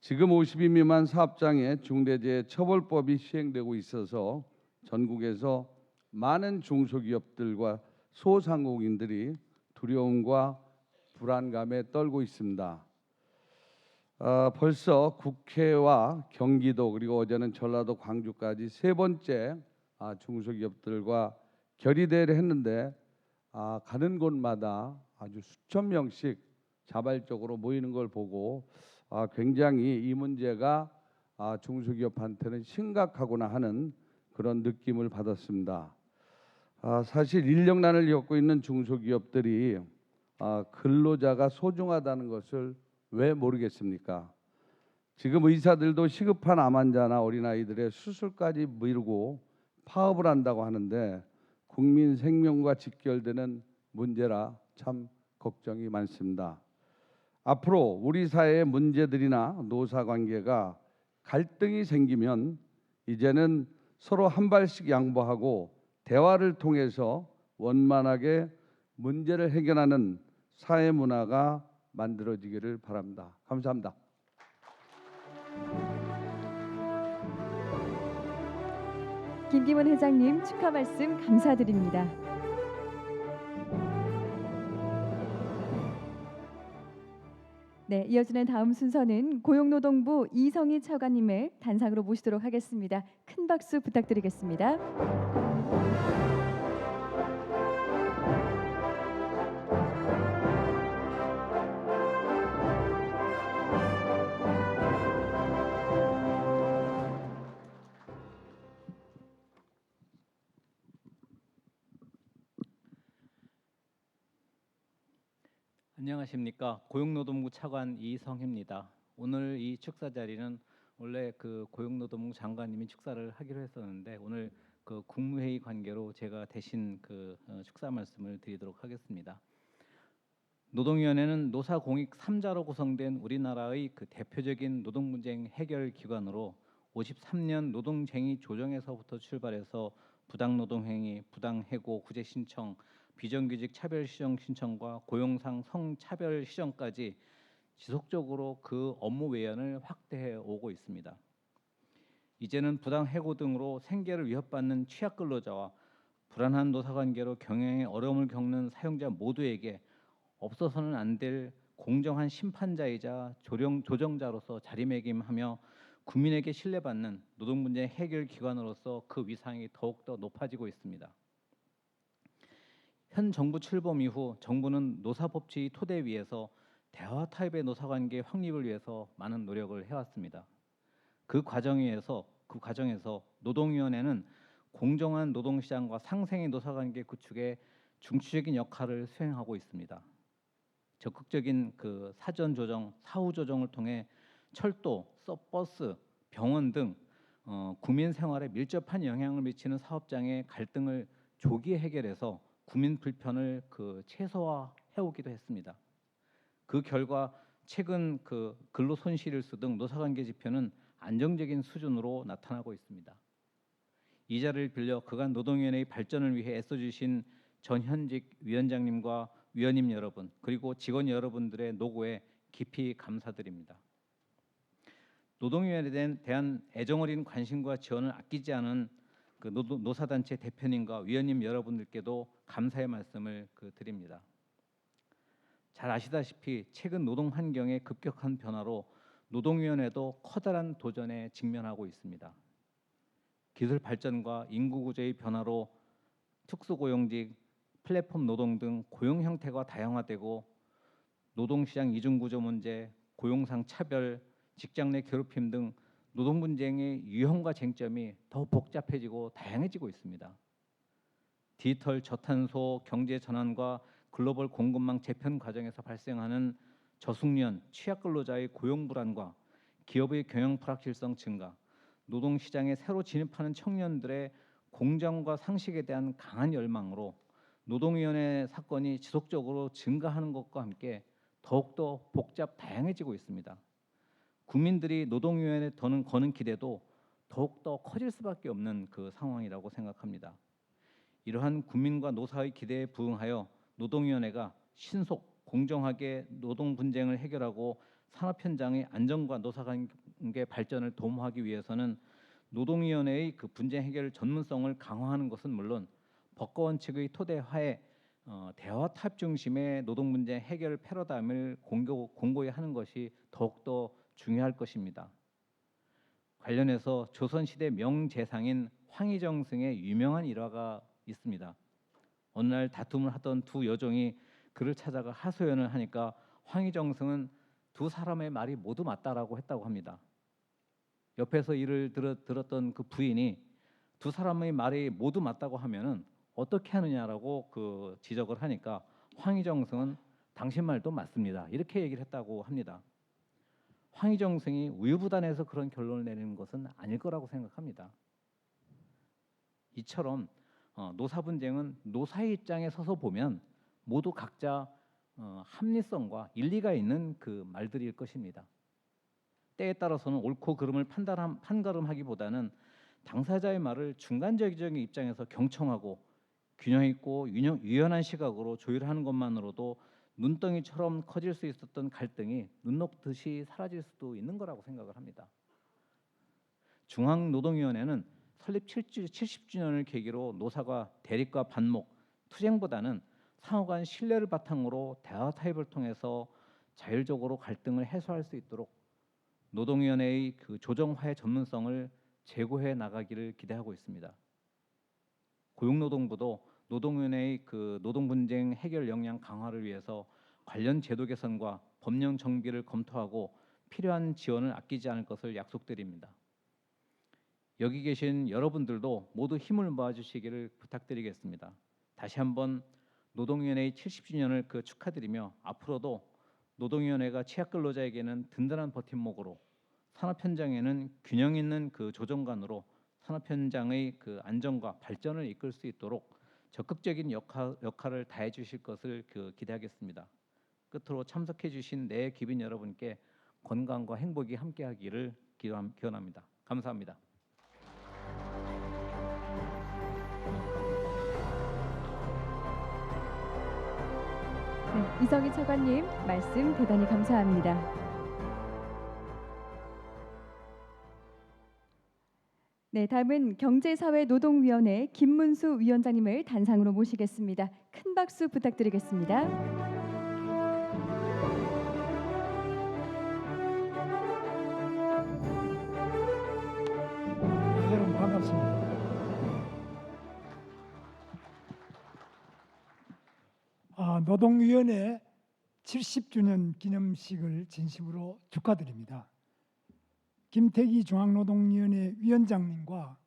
지금 50인 미만 사업장에 중대재해처벌법이 시행되고 있어서 전국에서 많은 중소기업들과 소상공인들이 두려움과 불안감에 떨고 있습니다. 벌써 국회와 경기도 그리고 어제는 전라도 광주까지 세 번째 중소기업들과 결의대회를 했는데 가는 곳마다 아주 수천 명씩 자발적으로 모이는 걸 보고 굉장히 이 문제가 중소기업한테는 심각하구나 하는 그런 느낌을 받았습니다. 사실 인력난을 겪고 있는 중소기업들이 근로자가 소중하다는 것을 왜 모르겠습니까? 지금 의사들도 시급한 암 환자나 어린아이들의 수술까지 미루고 파업을 한다고 하는데 국민 생명과 직결되는 문제라 참 걱정이 많습니다. 앞으로 우리 사회의 문제들이나 노사관계가 갈등이 생기면 이제는 서로 한 발씩 양보하고 대화를 통해서 원만하게 문제를 해결하는 사회 문화가 만들어지기를 바랍니다. 감사합니다. 김기문 회장님 축하 말씀 감사드립니다. 네, 이어지는 다음 순서는 고용노동부 이성희 차관님을 단상으로 모시도록 하겠습니다. 큰 박수 부탁드리겠습니다. 안녕하십니까. 고용노동부 차관 이성희입니다. 오늘 이 축사 자리는 원래 그 고용노동부 장관님이 축사를 하기로 했었는데 오늘 그 국무회의 관계로 제가 대신 그 축사 말씀을 드리도록 하겠습니다. 노동위원회는 노사공익 3자로 구성된 우리나라의 그 대표적인 노동분쟁 해결 기관으로 53년 노동쟁의 조정에서부터 출발해서 부당노동행위, 부당해고 구제 신청, 비정규직 차별 시정 신청과 고용상 성차별 시정까지 지속적으로 그 업무 외연을 확대해 오고 있습니다. 이제는 부당해고 등으로 생계를 위협받는 취약 근로자와 불안한 노사관계로 경영에 어려움을 겪는 사용자 모두에게 없어서는 안 될 공정한 심판자이자 조정자로서 자리매김하며 국민에게 신뢰받는 노동문제 해결 기관으로서 그 위상이 더욱더 높아지고 있습니다. 현 정부 출범 이후 정부는 노사법치의 토대 위에서 대화 타입의 노사관계 확립을 위해서 많은 노력을 해왔습니다. 그 과정에서 노동위원회는 공정한 노동시장과 상생의 노사관계 구축에 중추적인 역할을 수행하고 있습니다. 적극적인 그 사전 조정, 사후 조정을 통해 철도, 버스, 병원 등 국민 생활에 밀접한 영향을 미치는 사업장의 갈등을 조기에 해결해서 국민 불편을 그 최소화해 오기도 했습니다. 그 결과 최근 그 근로 손실일수 등 노사관계 지표는 안정적인 수준으로 나타나고 있습니다. 이 자리를 빌려 그간 노동위원회의 발전을 위해 애써주신 전현직 위원장님과 위원님 여러분 그리고 직원 여러분들의 노고에 깊이 감사드립니다. 노동위원회에 대한 애정어린 관심과 지원을 아끼지 않은 그 노사단체 대표님과 위원님 여러분들께도 감사의 말씀을 드립니다. 잘 아시다시피 최근 노동 환경의 급격한 변화로 노동위원회도 커다란 도전에 직면하고 있습니다. 기술 발전과 인구 구조의 변화로 특수고용직, 플랫폼 노동 등 고용 형태가 다양화되고 노동시장 이중구조 문제, 고용상 차별, 직장 내 괴롭힘 등 노동 분쟁의 유형과 쟁점이 더 복잡해지고 다양해지고 있습니다. 디지털 저탄소 경제 전환과 글로벌 공급망 재편 과정에서 발생하는 저숙련, 취약 근로자의 고용 불안과 기업의 경영 불확실성 증가, 노동 시장에 새로 진입하는 청년들의 공정과 상식에 대한 강한 열망으로 노동위원회 사건이 지속적으로 증가하는 것과 함께 더욱더 복잡 다양해지고 있습니다. 국민들이 노동위원회에 거는 기대도 더욱더 커질 수밖에 없는 그 상황이라고 생각합니다. 이러한 국민과 노사의 기대에 부응하여 노동위원회가 신속, 공정하게 노동 분쟁을 해결하고 산업 현장의 안정과 노사관계 발전을 도모하기 위해서는 노동위원회의 그 분쟁 해결 전문성을 강화하는 것은 물론 법과 원칙의 토대하에 대화 타협 중심의 노동 문제 해결 패러다임을 공고히 하는 것이 더욱더 중요할 것입니다. 관련해서 조선시대 명재상인 황희정 승의 유명한 일화가 있습니다. 어느 날 다툼을 하던 두 여종이 그를 찾아가 하소연을 하니까 황희정 승은 두 사람의 말이 모두 맞다라고 했다고 합니다. 옆에서 이를 들었던 그 부인이 두 사람의 말이 모두 맞다고 하면은 어떻게 하느냐라고 그 지적을 하니까 황희정 승은 당신 말도 맞습니다. 이렇게 얘기를 했다고 합니다. 황희정 승이 우유부단해서 그런 결론을 내리는 것은 아닐 거라고 생각합니다. 이처럼 노사 분쟁은 노사의 입장에 서서 보면 모두 각자 합리성과 일리가 있는 그 말들일 것입니다. 때에 따라서는 옳고 그름을 판가름하기보다는 당사자의 말을 중간적인 입장에서 경청하고 균형 있고 유연한 시각으로 조율하는 것만으로도 눈덩이처럼 커질 수 있었던 갈등이 눈 녹듯이 사라질 수도 있는 거라고 생각을 합니다. 중앙노동위원회는 설립 70주년을 계기로 노사가 대립과 반목, 투쟁보다는 상호간 신뢰를 바탕으로 대화 타협을 통해서 자율적으로 갈등을 해소할 수 있도록 노동위원회의 그 조정화의 전문성을 제고해 나가기를 기대하고 있습니다. 고용노동부도 노동위원회의 그 노동분쟁 해결 역량 강화를 위해서 관련 제도 개선과 법령 정비를 검토하고 필요한 지원을 아끼지 않을 것을 약속드립니다. 여기 계신 여러분들도 모두 힘을 모아주시기를 부탁드리겠습니다. 다시 한번 노동위원회의 70주년을 축하드리며 앞으로도 노동위원회가 취약근로자에게는 든든한 버팀목으로 산업 현장에는 균형 있는 조정관으로 산업 현장의 안정과 발전을 이끌 수 있도록 적극적인 역할을 다해 주실 것을 기대하겠습니다. 끝으로 참석해 주신 내 기빈 여러분께 건강과 행복이 함께하기를 기원합니다. 감사합니다. 네, 이성희 차관님 말씀 대단히 감사합니다. 네, 다음은 경제사회노동위원회 김문수 위원장님을 단상으로 모시겠습니다. 큰 박수 부탁드리겠습니다. 여러분 반갑습니다. 노동위원회 70주년 기념식을 진심으로 축하드립니다. 김태기 중앙노동위원회 위원장님과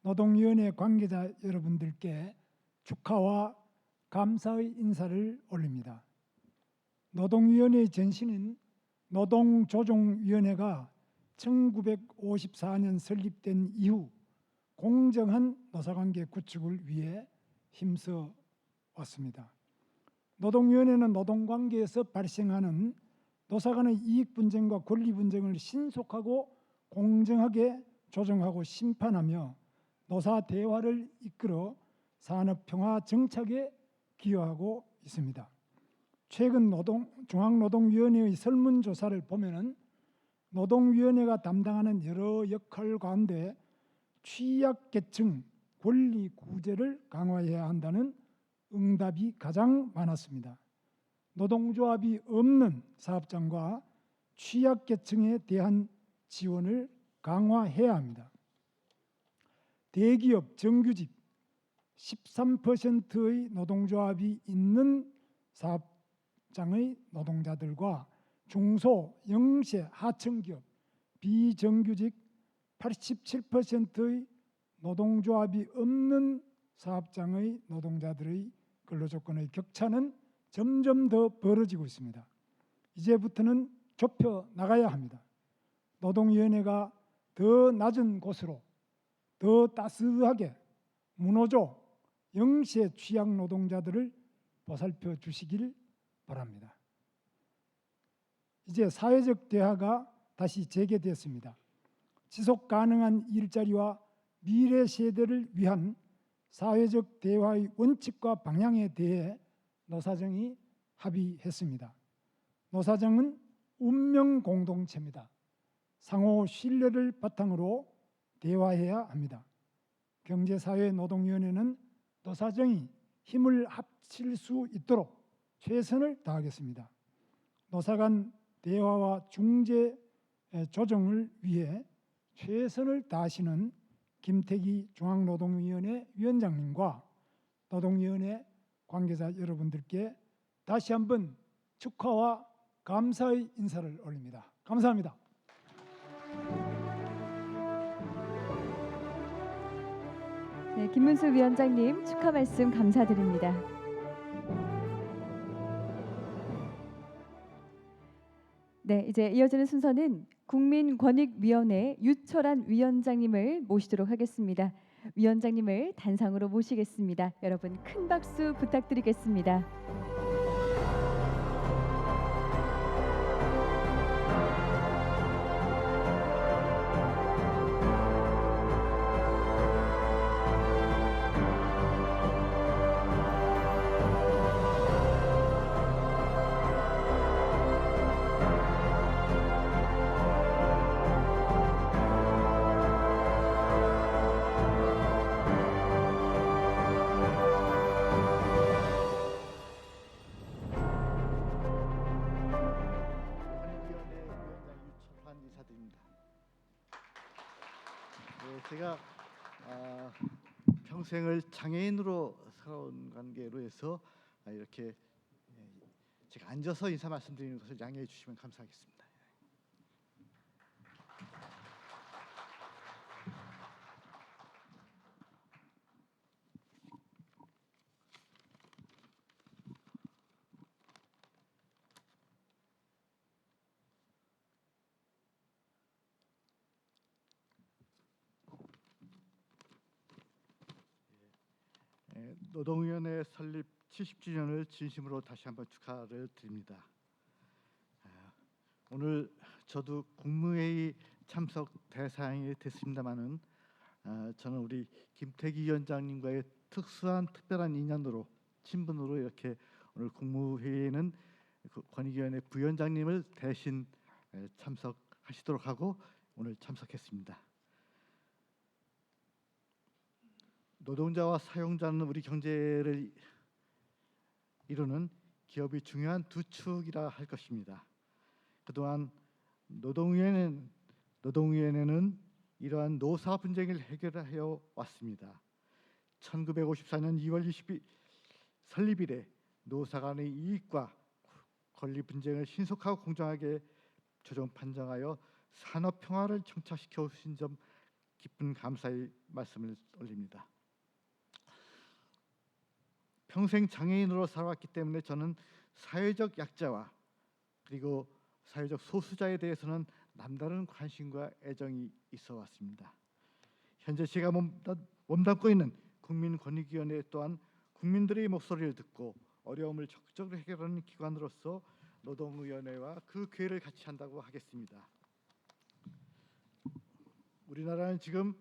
노동위원회 관계자 여러분들께 축하와 감사의 인사를 올립니다. 노동위원회의 전신인 노동조정위원회가 1954년 설립된 이후 공정한 노사관계 구축을 위해 힘써 왔습니다. 노동위원회는 노동관계에서 발생하는 노사 간의 이익 분쟁과 권리 분쟁을 신속하고 공정하게 조정하고 심판하며 노사 대화를 이끌어 산업 평화 정착에 기여하고 있습니다. 최근 중앙노동위원회의 설문조사를 보면은 노동위원회가 담당하는 여러 역할 가운데 취약계층 권리 구제를 강화해야 한다는 응답이 가장 많았습니다. 노동조합이 없는 사업장과 취약계층에 대한 지원을 강화해야 합니다. 대기업 정규직 13%의 노동조합이 있는 사업장의 노동자들과 중소, 영세, 하청기업, 비정규직 87%의 노동조합이 없는 사업장의 노동자들의 근로조건의 격차는 점점 더 벌어지고 있습니다. 이제부터는 좁혀 나가야 합니다. 노동위원회가 더 낮은 곳으로 더 따스하게 문호조, 영세 취약 노동자들을 보살펴 주시길 바랍니다. 이제 사회적 대화가 다시 재개됐습니다. 지속 가능한 일자리와 미래 세대를 위한 사회적 대화의 원칙과 방향에 대해 노사정이 합의했습니다. 노사정은 운명 공동체입니다. 상호 신뢰를 바탕으로 대화해야 합니다. 경제사회노동위원회는 노사정이 힘을 합칠 수 있도록 최선을 다하겠습니다. 노사 간 대화와 중재 조정을 위해 최선을 다하시는 김태기 중앙노동위원회 위원장님과 노동위원회 관계자 여러분들께 다시 한번 축하와 감사의 인사를 올립니다. 감사합니다. 네, 김문수 위원장님 축하 말씀 감사드립니다. 네, 이제 이어지는 순서는 국민권익위원회 유철한 위원장님을 모시도록 하겠습니다. 위원장님을 단상으로 모시겠습니다. 여러분 큰 박수 부탁드리겠습니다. 제가 평생을 장애인으로 살아온 관계로 해서 이렇게 제가 앉아서 인사 말씀드리는 것을 양해해 주시면 감사하겠습니다. 노동위원회 설립 70주년을 진심으로 다시 한번 축하를 드립니다. 오늘 저도 국무회의 참석 대상이 됐습니다마는 저는 우리 김태기 위원장님과의 특별한 인연으로 친분으로 이렇게 오늘 국무회의에는 권익위원회 부위원장님을 대신 참석하시도록 하고 오늘 참석했습니다. 노동자와 사용자는 우리 경제를 이루는 기업의 중요한 두 축이라 할 것입니다. 그동안 노동위원회는 이러한 노사 분쟁을 해결하여 왔습니다. 1954년 2월 20일 설립 이래 노사 간의 이익과 권리 분쟁을 신속하고 공정하게 조정 판정하여 산업 평화를 정착시켜 오신 점 깊은 감사의 말씀을 올립니다. 평생 장애인으로 살아왔기 때문에 저는 사회적 약자와 그리고 사회적 소수자에 대해서는 남다른 관심과 애정이 있어 왔습니다. 현재 제가 몸담고 있는 국민권익위원회 또한 국민들의 목소리를 듣고 어려움을 적극적으로 해결하는 기관으로서 노동위원회와 그 기회를 같이 한다고 하겠습니다. 우리나라는 지금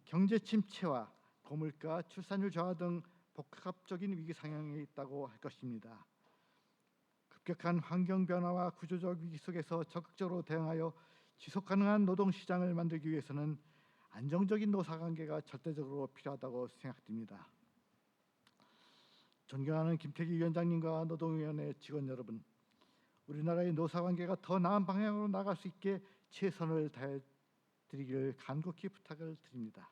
경제 침체와 고물가, 출산율 저하 등 복합적인 위기 상황에 있다고 할 것입니다. 급격한 환경 변화와 구조적 위기 속에서 적극적으로 대응하여 지속 가능한 노동 시장을 만들기 위해서는 안정적인 노사 관계가 절대적으로 필요하다고 생각됩니다. 존경하는 김태기 위원장님과 노동위원회 직원 여러분, 우리나라의 노사 관계가 더 나은 방향으로 나갈 수 있게 최선을 다해 드리기를 간곡히 부탁을 드립니다.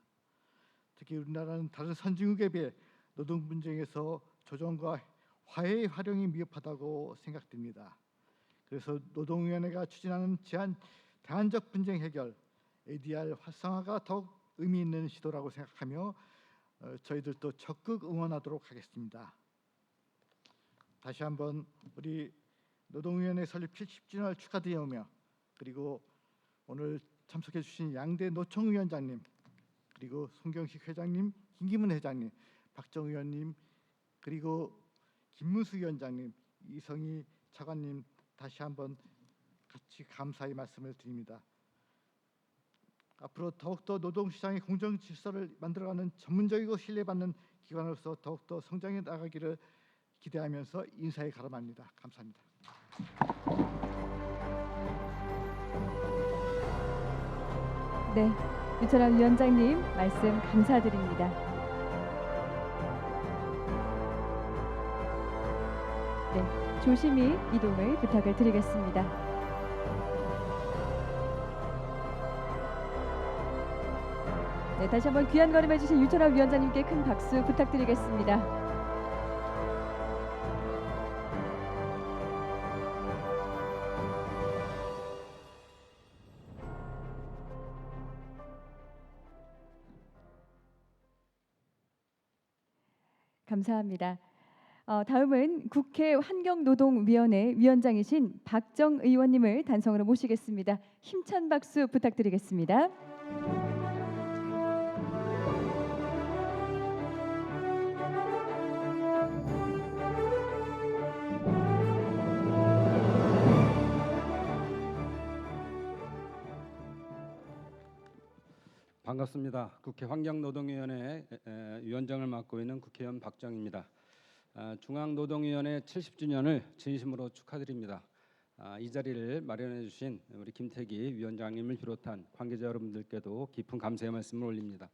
특히 우리나라는 다른 선진국에 비해 노동 분쟁에서 조정과 화해의 활용이 미흡하다고 생각됩니다. 그래서 노동위원회가 추진하는 대안적 분쟁 해결 ADR 활성화가 더욱 의미 있는 시도라고 생각하며 저희들도 적극 응원하도록 하겠습니다. 다시 한번 우리 노동위원회 설립 70주년을 축하드리며 그리고 오늘 참석해 주신 양대 노총 위원장님 그리고 송경식 회장님, 김기문 회장님, 박정 의원님 그리고 김문수 위원장님, 이성희 차관님 다시 한번 같이 감사의 말씀을 드립니다. 앞으로 더욱더 노동시장의 공정 질서를 만들어가는 전문적이고 신뢰받는 기관으로서 더욱더 성장해 나가기를 기대하면서 인사에 가름합니다. 감사합니다. 네, 유철환 위원장님 말씀 감사드립니다. 네, 조심히 이동을 부탁을 드리겠습니다. 네, 다시 한번 귀한 걸음 해주신 유철환 위원장님께 큰 박수 부탁드리겠습니다. 감사합니다. 다음은 국회 환경노동위원회 위원장이신 박정 의원님을 단성으로 모시겠습니다. 힘찬 박수 부탁드리겠습니다. 반갑습니다. 국회 환경노동위원회 위원장을 맡고 있는 국회의원 박정입니다. 중앙노동위원회 70주년을 진심으로 축하드립니다. 이 자리를 마련해 주신 우리 김태기 위원장님을 비롯한 관계자 여러분들께도 깊은 감사의 말씀을 올립니다.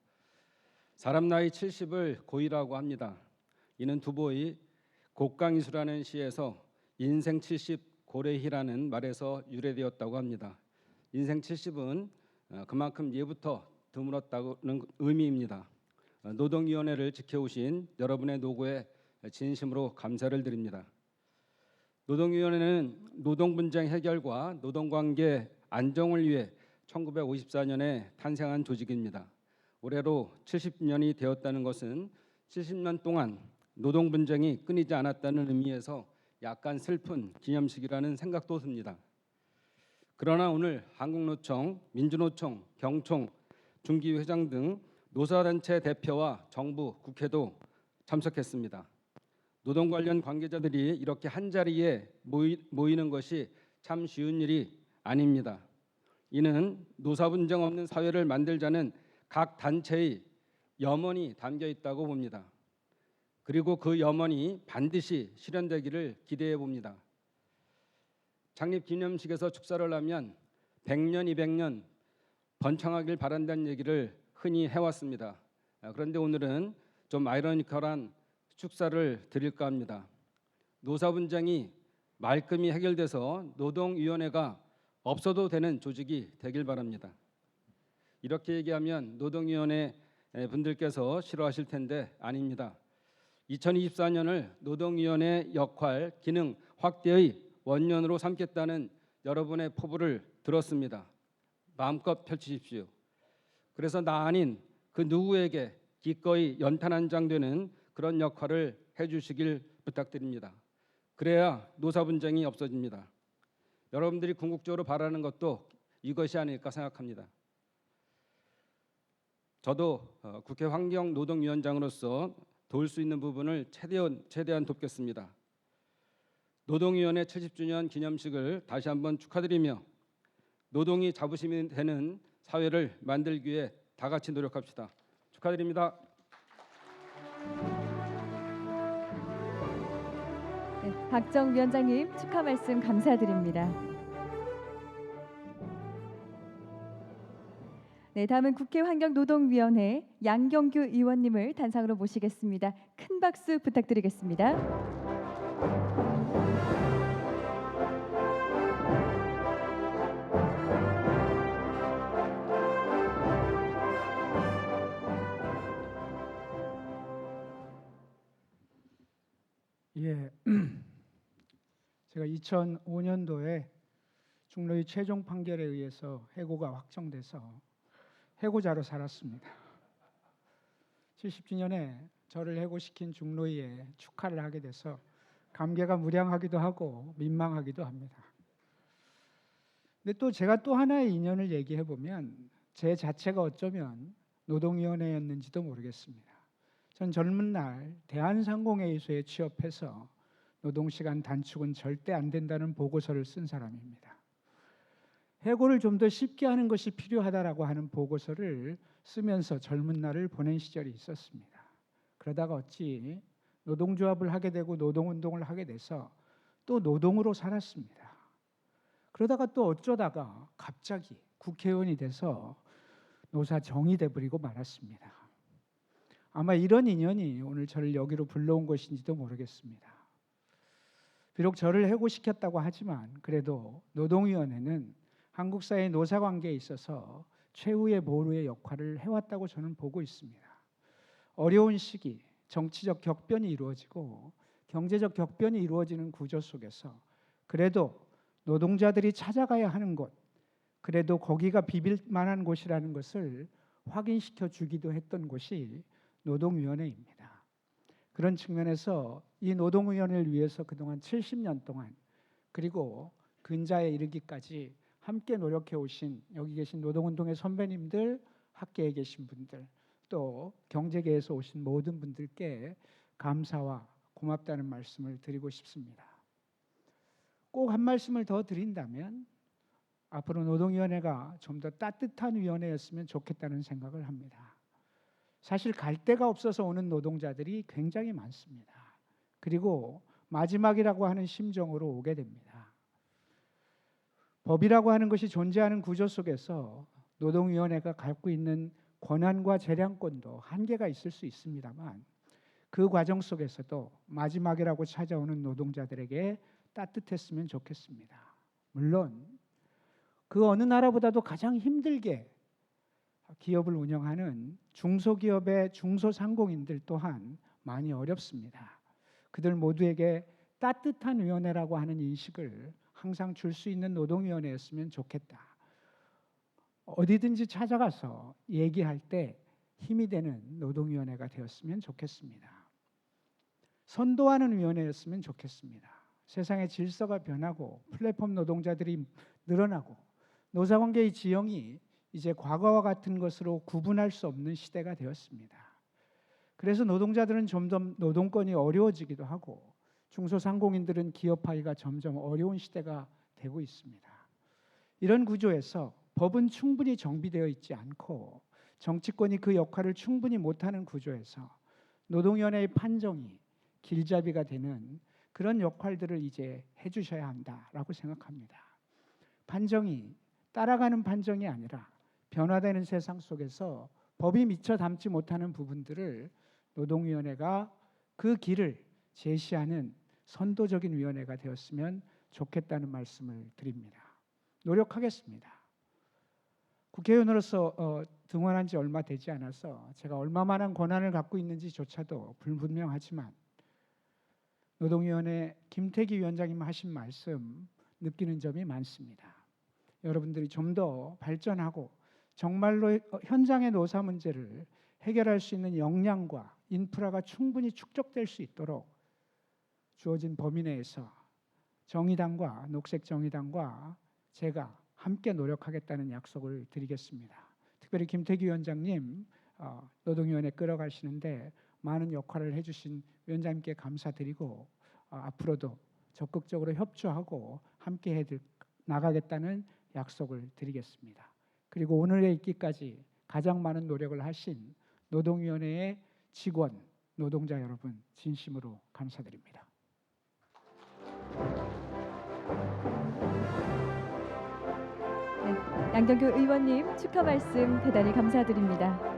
사람 나이 70을 고이라고 합니다. 이는 두보의 곡강이수라는 시에서 인생 70 고래희라는 말에서 유래되었다고 합니다. 인생 70은 그만큼 예부터 드물었다는 의미입니다. 노동위원회를 지켜오신 여러분의 노고에 진심으로 감사를 드립니다. 노동위원회는 노동분쟁 해결과 노동관계 안정을 위해 1954년에 탄생한 조직입니다. 올해로 70년이 되었다는 것은 70년 동안 노동분쟁이 끊이지 않았다는 의미에서 약간 슬픈 기념식이라는 생각도 듭니다. 그러나 오늘 한국노총, 민주노총, 경총, 중기회장 등 노사단체 대표와 정부, 국회도 참석했습니다. 노동 관련 관계자들이 이렇게 한자리에 모이는 것이 참 쉬운 일이 아닙니다. 이는 노사 분쟁 없는 사회를 만들자는 각 단체의 염원이 담겨 있다고 봅니다. 그리고 그 염원이 반드시 실현되기를 기대해 봅니다. 창립 기념식에서 축사를 하면 100년, 200년 번창하길 바란다는 얘기를 흔히 해왔습니다. 그런데 오늘은 좀 아이러니컬한 축사를 드릴까 합니다. 노사 분쟁이 말끔히 해결돼서 노동위원회가 없어도 되는 조직이 되길 바랍니다. 이렇게 얘기하면 노동위원회 분들께서 싫어하실 텐데 아닙니다. 2024년을 노동위원회 역할, 기능 확대의 원년으로 삼겠다는 여러분의 포부를 들었습니다. 마음껏 펼치십시오. 그래서 나 아닌 그 누구에게 기꺼이 연탄 한 장 되는 그런 역할을 해주시길 부탁드립니다. 그래야 노사 분쟁이 없어집니다. 여러분들이 궁극적으로 바라는 것도 이것이 아닐까 생각합니다. 저도 국회 환경노동위원장으로서 도울 수 있는 부분을 최대한 돕겠습니다. 노동위원회 70주년 기념식을 다시 한번 축하드리며 노동이 자부심이 되는 사회를 만들기 위해 다 같이 노력합시다. 축하드립니다. 네, 박정 위원장님 축하 말씀 감사드립니다. 네, 다음은 국회 환경노동위원회 양경규 의원님을 단상으로 모시겠습니다. 큰 박수 부탁드리겠습니다. 예, 제가 2005년도에 중노위 최종 판결에 의해서 해고가 확정돼서 해고자로 살았습니다. 70주년에 저를 해고시킨 중노위에 축하를 하게 돼서 감개가 무량하기도 하고 민망하기도 합니다. 근데 또 제가 또 하나의 인연을 얘기해 보면 제 자체가 어쩌면 노동위원회였는지도 모르겠습니다. 전 젊은 날 대한상공회의소에 취업해서 노동시간 단축은 절대 안 된다는 보고서를 쓴 사람입니다. 해고를 좀 더 쉽게 하는 것이 필요하다라고 하는 보고서를 쓰면서 젊은 날을 보낸 시절이 있었습니다. 그러다가 어찌 노동조합을 하게 되고 노동운동을 하게 돼서 또 노동으로 살았습니다. 그러다가 또 어쩌다가 갑자기 국회의원이 돼서 노사정이 돼버리고 말았습니다. 아마 이런 인연이 오늘 저를 여기로 불러온 것인지도 모르겠습니다. 비록 저를 해고시켰다고 하지만 그래도 노동위원회는 한국 사회 노사관계에 있어서 최후의 보루의 역할을 해왔다고 저는 보고 있습니다. 어려운 시기, 정치적 격변이 이루어지고 경제적 격변이 이루어지는 구조 속에서 그래도 노동자들이 찾아가야 하는 곳, 그래도 거기가 비빌 만한 곳이라는 것을 확인시켜 주기도 했던 곳이 노동위원회입니다. 그런 측면에서 이 노동위원회를 위해서 그동안 70년 동안 그리고 근자에 이르기까지 함께 노력해 오신 여기 계신 노동운동의 선배님들, 학계에 계신 분들, 또 경제계에서 오신 모든 분들께 감사와 고맙다는 말씀을 드리고 싶습니다. 꼭 한 말씀을 더 드린다면 앞으로 노동위원회가 좀 더 따뜻한 위원회였으면 좋겠다는 생각을 합니다. 사실 갈 데가 없어서 오는 노동자들이 굉장히 많습니다. 그리고 마지막이라고 하는 심정으로 오게 됩니다. 법이라고 하는 것이 존재하는 구조 속에서 노동위원회가 갖고 있는 권한과 재량권도 한계가 있을 수 있습니다만 그 과정 속에서도 마지막이라고 찾아오는 노동자들에게 따뜻했으면 좋겠습니다. 물론 그 어느 나라보다도 가장 힘들게 기업을 운영하는 중소기업의 중소상공인들 또한 많이 어렵습니다. 그들 모두에게 따뜻한 위원회라고 하는 인식을 항상 줄 수 있는 노동위원회였으면 좋겠다. 어디든지 찾아가서 얘기할 때 힘이 되는 노동위원회가 되었으면 좋겠습니다. 선도하는 위원회였으면 좋겠습니다. 세상의 질서가 변하고 플랫폼 노동자들이 늘어나고 노사관계의 지형이 이제 과거와 같은 것으로 구분할 수 없는 시대가 되었습니다. 그래서 노동자들은 점점 노동권이 어려워지기도 하고 중소상공인들은 기업하기가 점점 어려운 시대가 되고 있습니다. 이런 구조에서 법은 충분히 정비되어 있지 않고 정치권이 그 역할을 충분히 못하는 구조에서 노동위원회의 판정이 길잡이가 되는 그런 역할들을 이제 해주셔야 한다라고 생각합니다. 판정이 따라가는 판정이 아니라 변화되는 세상 속에서 법이 미처 담지 못하는 부분들을 노동위원회가 그 길을 제시하는 선도적인 위원회가 되었으면 좋겠다는 말씀을 드립니다. 노력하겠습니다. 국회의원으로서 등원한 지 얼마 되지 않아서 제가 얼마만한 권한을 갖고 있는지조차도 불분명하지만 노동위원회 김태기 위원장님 하신 말씀 느끼는 점이 많습니다. 여러분들이 좀 더 발전하고 정말로 현장의 노사 문제를 해결할 수 있는 역량과 인프라가 충분히 축적될 수 있도록 주어진 범위 내에서 정의당과 녹색정의당과 제가 함께 노력하겠다는 약속을 드리겠습니다. 특별히 김태기 위원장님 노동위원회 끌어가시는데 많은 역할을 해주신 위원장님께 감사드리고 앞으로도 적극적으로 협조하고 함께 나가겠다는 약속을 드리겠습니다. 그리고 오늘에 있기까지 가장 많은 노력을 하신 노동위원회의 직원, 노동자 여러분 진심으로 감사드립니다. 네, 양경규 의원님 축하 말씀 대단히 감사드립니다.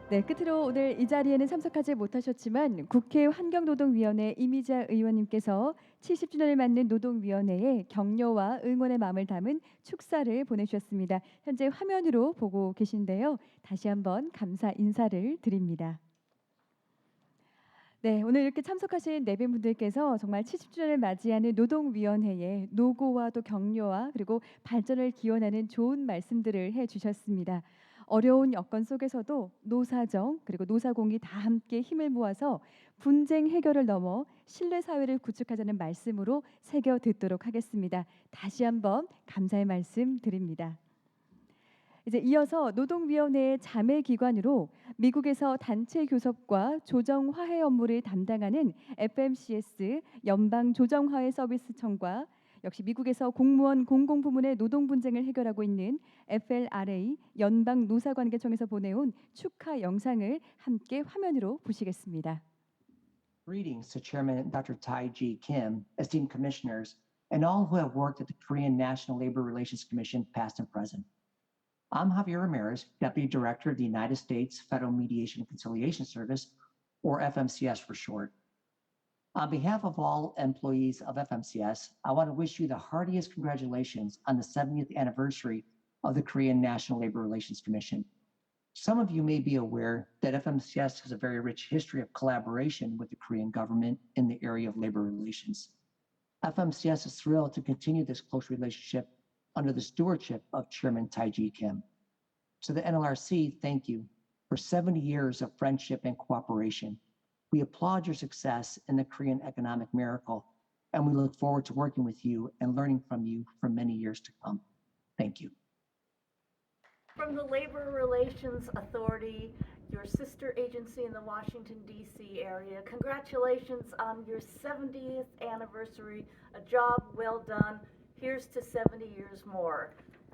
네, 끝으로 오늘 이 자리에는 참석하지 못하셨지만 국회 환경노동위원회 이미자 의원님께서 70주년을 맞는 노동위원회에 격려와 응원의 마음을 담은 축사를 보내주셨습니다. 현재 화면으로 보고 계신데요. 다시 한번 감사 인사를 드립니다. 네, 오늘 이렇게 참석하신 네 분들께서 정말 70주년을 맞이하는 노동위원회의 노고와 또 격려와 그리고 발전을 기원하는 좋은 말씀들을 해주셨습니다. 어려운 여건 속에서도 노사정 그리고 노사공이 다 함께 힘을 모아서 분쟁 해결을 넘어 신뢰 사회를 구축하자는 말씀으로 새겨 듣도록 하겠습니다. 다시 한번 감사의 말씀 드립니다. 이제 이어서 노동위원회의 자매 기관으로 미국에서 단체 교섭과 조정 화해 업무를 담당하는 FMCS 연방 조정 화해 서비스청과 역시 미국에서 공무원 공공부문의 노동 분쟁을 해결하고 있는 FLRA 연방 노사관계청에서 보내온 축하 영상을 함께 화면으로 보시겠습니다. Greetings to Chairman Dr. Tai G. Kim, esteemed commissioners, and all who have worked at the Korean National Labor Relations Commission, past and present. I'm Javier Ramirez, Deputy Director of the United States Federal Mediation and Conciliation Service, or FMCS for short. On behalf of all employees of FMCS, I want to wish you the heartiest congratulations on the 70th anniversary of the Korean National Labor Relations Commission. Some of you may be aware that FMCS has a very rich history of collaboration with the Korean government in the area of labor relations. FMCS is thrilled to continue this close relationship under the stewardship of Chairman Tai-Ji Kim. To the NLRC, thank you for 70 years of friendship and cooperation. We applaud your success in the Korean economic miracle, and we look forward to working with you and learning from you for many years to come. Thank you. From the Labor Relations Authority, your sister agency in the Washington, D.C. area, congratulations on your 70th anniversary. A job well done. Here's to 70 years more.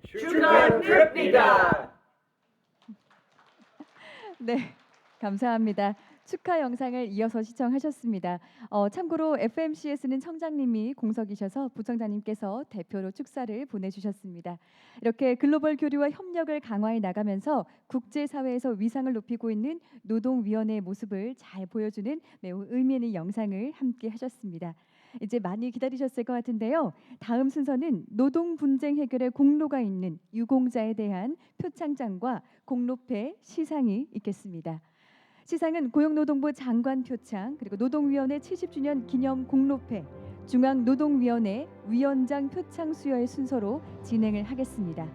축하드립니다. 네, 감사합니다. 축하 영상을 이어서 시청하셨습니다. 참고로 FMCS는 청장님이 공석이셔서 부청장님께서 대표로 축사를 보내주셨습니다. 이렇게 글로벌 교류와 협력을 강화해 나가면서 국제사회에서 위상을 높이고 있는 노동위원회의 모습을 잘 보여주는 매우 의미 있는 영상을 함께 하셨습니다. 이제 많이 기다리셨을 것 같은데요. 다음 순서는 노동 분쟁 해결의 공로가 있는 유공자에 대한 표창장과 공로패 시상이 있겠습니다. 시상은 고용노동부 장관 표창, 그리고 노동위원회 70주년 기념 공로패, 중앙노동위원회 위원장 표창 수여의 순서로 진행을 하겠습니다.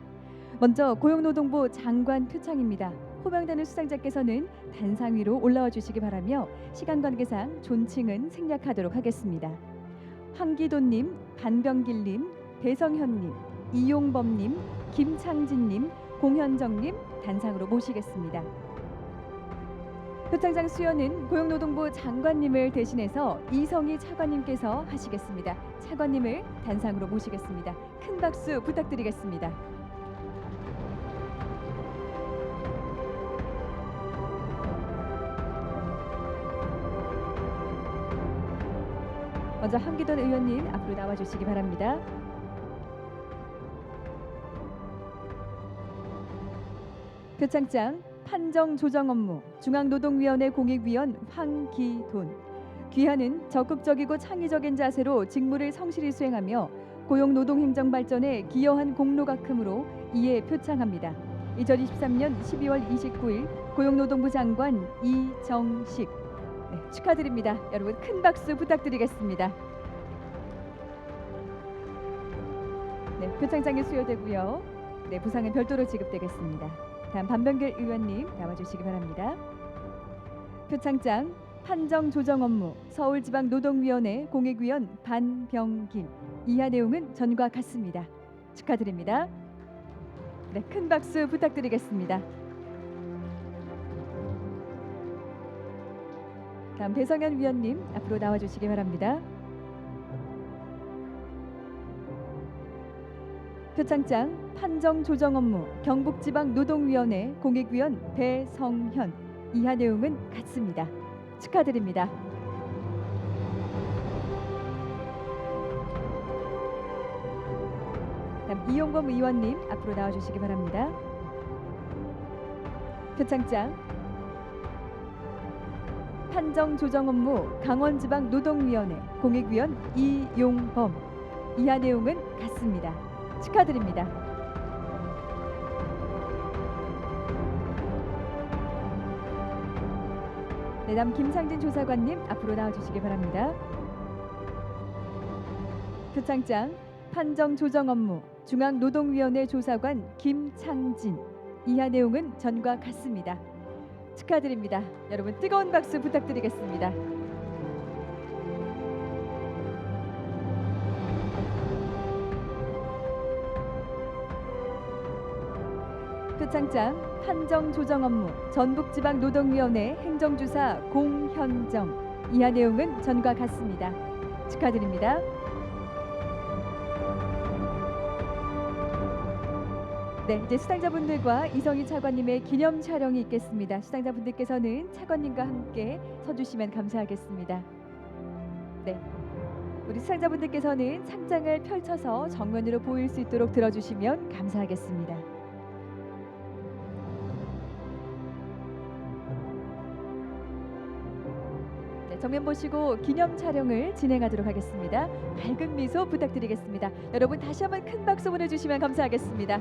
먼저 고용노동부 장관 표창입니다. 호명되는 수상자께서는 단상 위로 올라와 주시기 바라며 시간 관계상 존칭은 생략하도록 하겠습니다. 황기돈님, 반병길님, 배성현님, 이용범님, 김창진님, 공현정님 단상으로 모시겠습니다. 표창장 수여는 고용노동부 장관님을 대신해서 이성희 차관님께서 하시겠습니다. 차관님을 단상으로 모시겠습니다. 큰 박수 부탁드리겠습니다. 먼저 황기돈 의원님 앞으로 나와주시기 바랍니다. 표창장 판정 조정 업무 중앙노동위원회 공익위원 황기돈. 귀하는 적극적이고 창의적인 자세로 직무를 성실히 수행하며 고용노동행정 발전에 기여한 공로가 크므로 이에 표창합니다. 2023년 12월 29일 고용노동부 장관 이정식. 네, 축하드립니다. 여러분 큰 박수 부탁드리겠습니다. 네, 표창장이 수여되고요. 네, 부상은 별도로 지급되겠습니다. 다음 반병길 의원님 나와주시기 바랍니다. 표창장 판정 조정 업무 서울지방노동위원회 공익위원 반병길. 이하 내용은 전과 같습니다. 축하드립니다. 네, 큰 박수 부탁드리겠습니다. 다음 배성현 위원님 앞으로 나와주시기 바랍니다. 표창장 판정 조정 업무 경북지방노동위원회 공익위원 배성현. 이하 내용은 같습니다. 축하드립니다. 다음 이용범 의원님 앞으로 나와주시기 바랍니다. 표창장 판정 조정 업무 강원지방노동위원회 공익위원 이용범. 이하 내용은 같습니다. 축하드립니다. 네, 다음 김상진 조사관님 앞으로 나와주시기 바랍니다. 표창장 판정 조정 업무 중앙노동위원회 조사관 김창진. 이하 내용은 전과 같습니다. 축하드립니다. 여러분 뜨거운 박수 부탁드리겠습니다. 표창장 판정 조정 업무 전북지방노동위원회 행정주사 공현정. 이하 내용은 전과 같습니다. 축하드립니다. 네, 이제 수상자분들과 이성희 차관님의 기념 촬영이 있겠습니다. 수상자분들께서는 차관님과 함께 서주시면 감사하겠습니다. 네, 우리 수상자분들께서는 상장을 펼쳐서 정면으로 보일 수 있도록 들어주시면 감사하겠습니다. 네, 정면 보시고 기념 촬영을 진행하도록 하겠습니다. 밝은 미소 부탁드리겠습니다. 여러분 다시 한번 큰 박수 보내주시면 감사하겠습니다.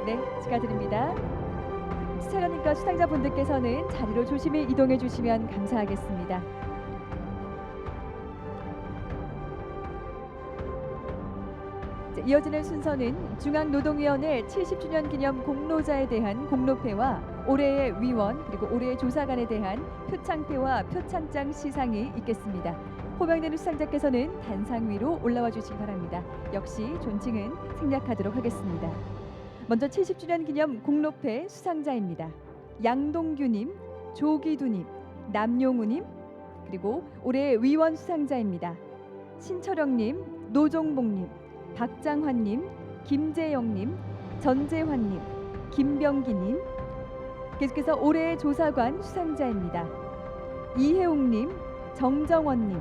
네, 축하드립니다. 차관님과 수상자분들께서는 자리로 조심히 이동해 주시면 감사하겠습니다. 이어지는 순서는 중앙노동위원회 70주년 기념 공로자에 대한 공로패와 올해의 위원 그리고 올해의 조사관에 대한 표창패와 표창장 시상이 있겠습니다. 호명되는 수상자께서는 단상 위로 올라와 주시기 바랍니다. 역시 존칭은 생략하도록 하겠습니다. 먼저 70주년 기념 공로패 수상자입니다. 양동규님, 조기두님, 남용우님, 그리고 올해 위원 수상자입니다. 신철영님, 노종복님, 박장환님, 김재영님, 전재환님, 김병기님. 계속해서 올해의 조사관 수상자입니다. 이혜웅님, 정정원님,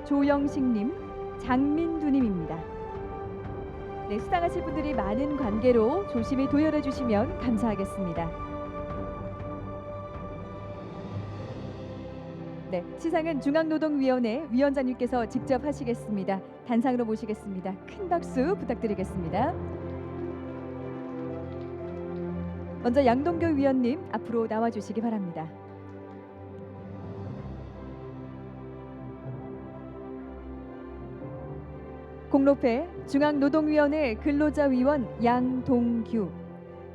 조영식님, 장민두님입니다. 네, 수상하실 분들이 많은 관계로 조심히 도열해 주시면 감사하겠습니다. 네, 시상은 중앙노동위원회 위원장님께서 직접 하시겠습니다. 단상으로 모시겠습니다. 큰 박수 부탁드리겠습니다. 먼저 양동교 위원님 앞으로 나와주시기 바랍니다. 공로패 중앙노동위원회 근로자위원 양동규.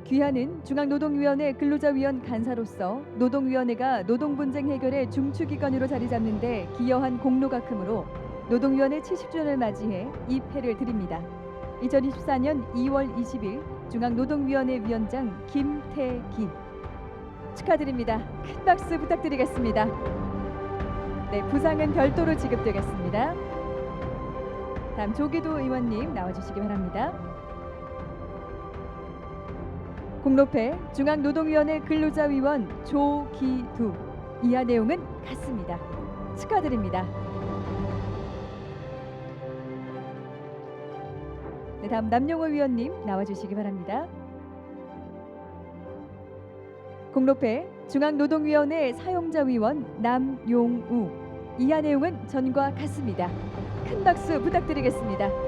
귀하는 중앙노동위원회 근로자위원 간사로서 노동위원회가 노동분쟁 해결의 중추기관으로 자리 잡는 데 기여한 공로가 크므로 노동위원회 70주년을 맞이해 이 패를 드립니다. 2024년 2월 20일 중앙노동위원회 위원장 김태기 축하드립니다. 큰 박수 부탁드리겠습니다. 네, 부상은 별도로 지급되겠습니다. 다음 조기도 의원님 나와주시기 바랍니다. 공로패 중앙노동위원회 근로자위원 조기두. 이하 내용은 같습니다. 축하드립니다. 네, 다음 남용호 위원님 나와주시기 바랍니다. 공로패 중앙노동위원회 사용자위원 남용우. 이하 내용은 전과 같습니다. 큰 박수 부탁드리겠습니다.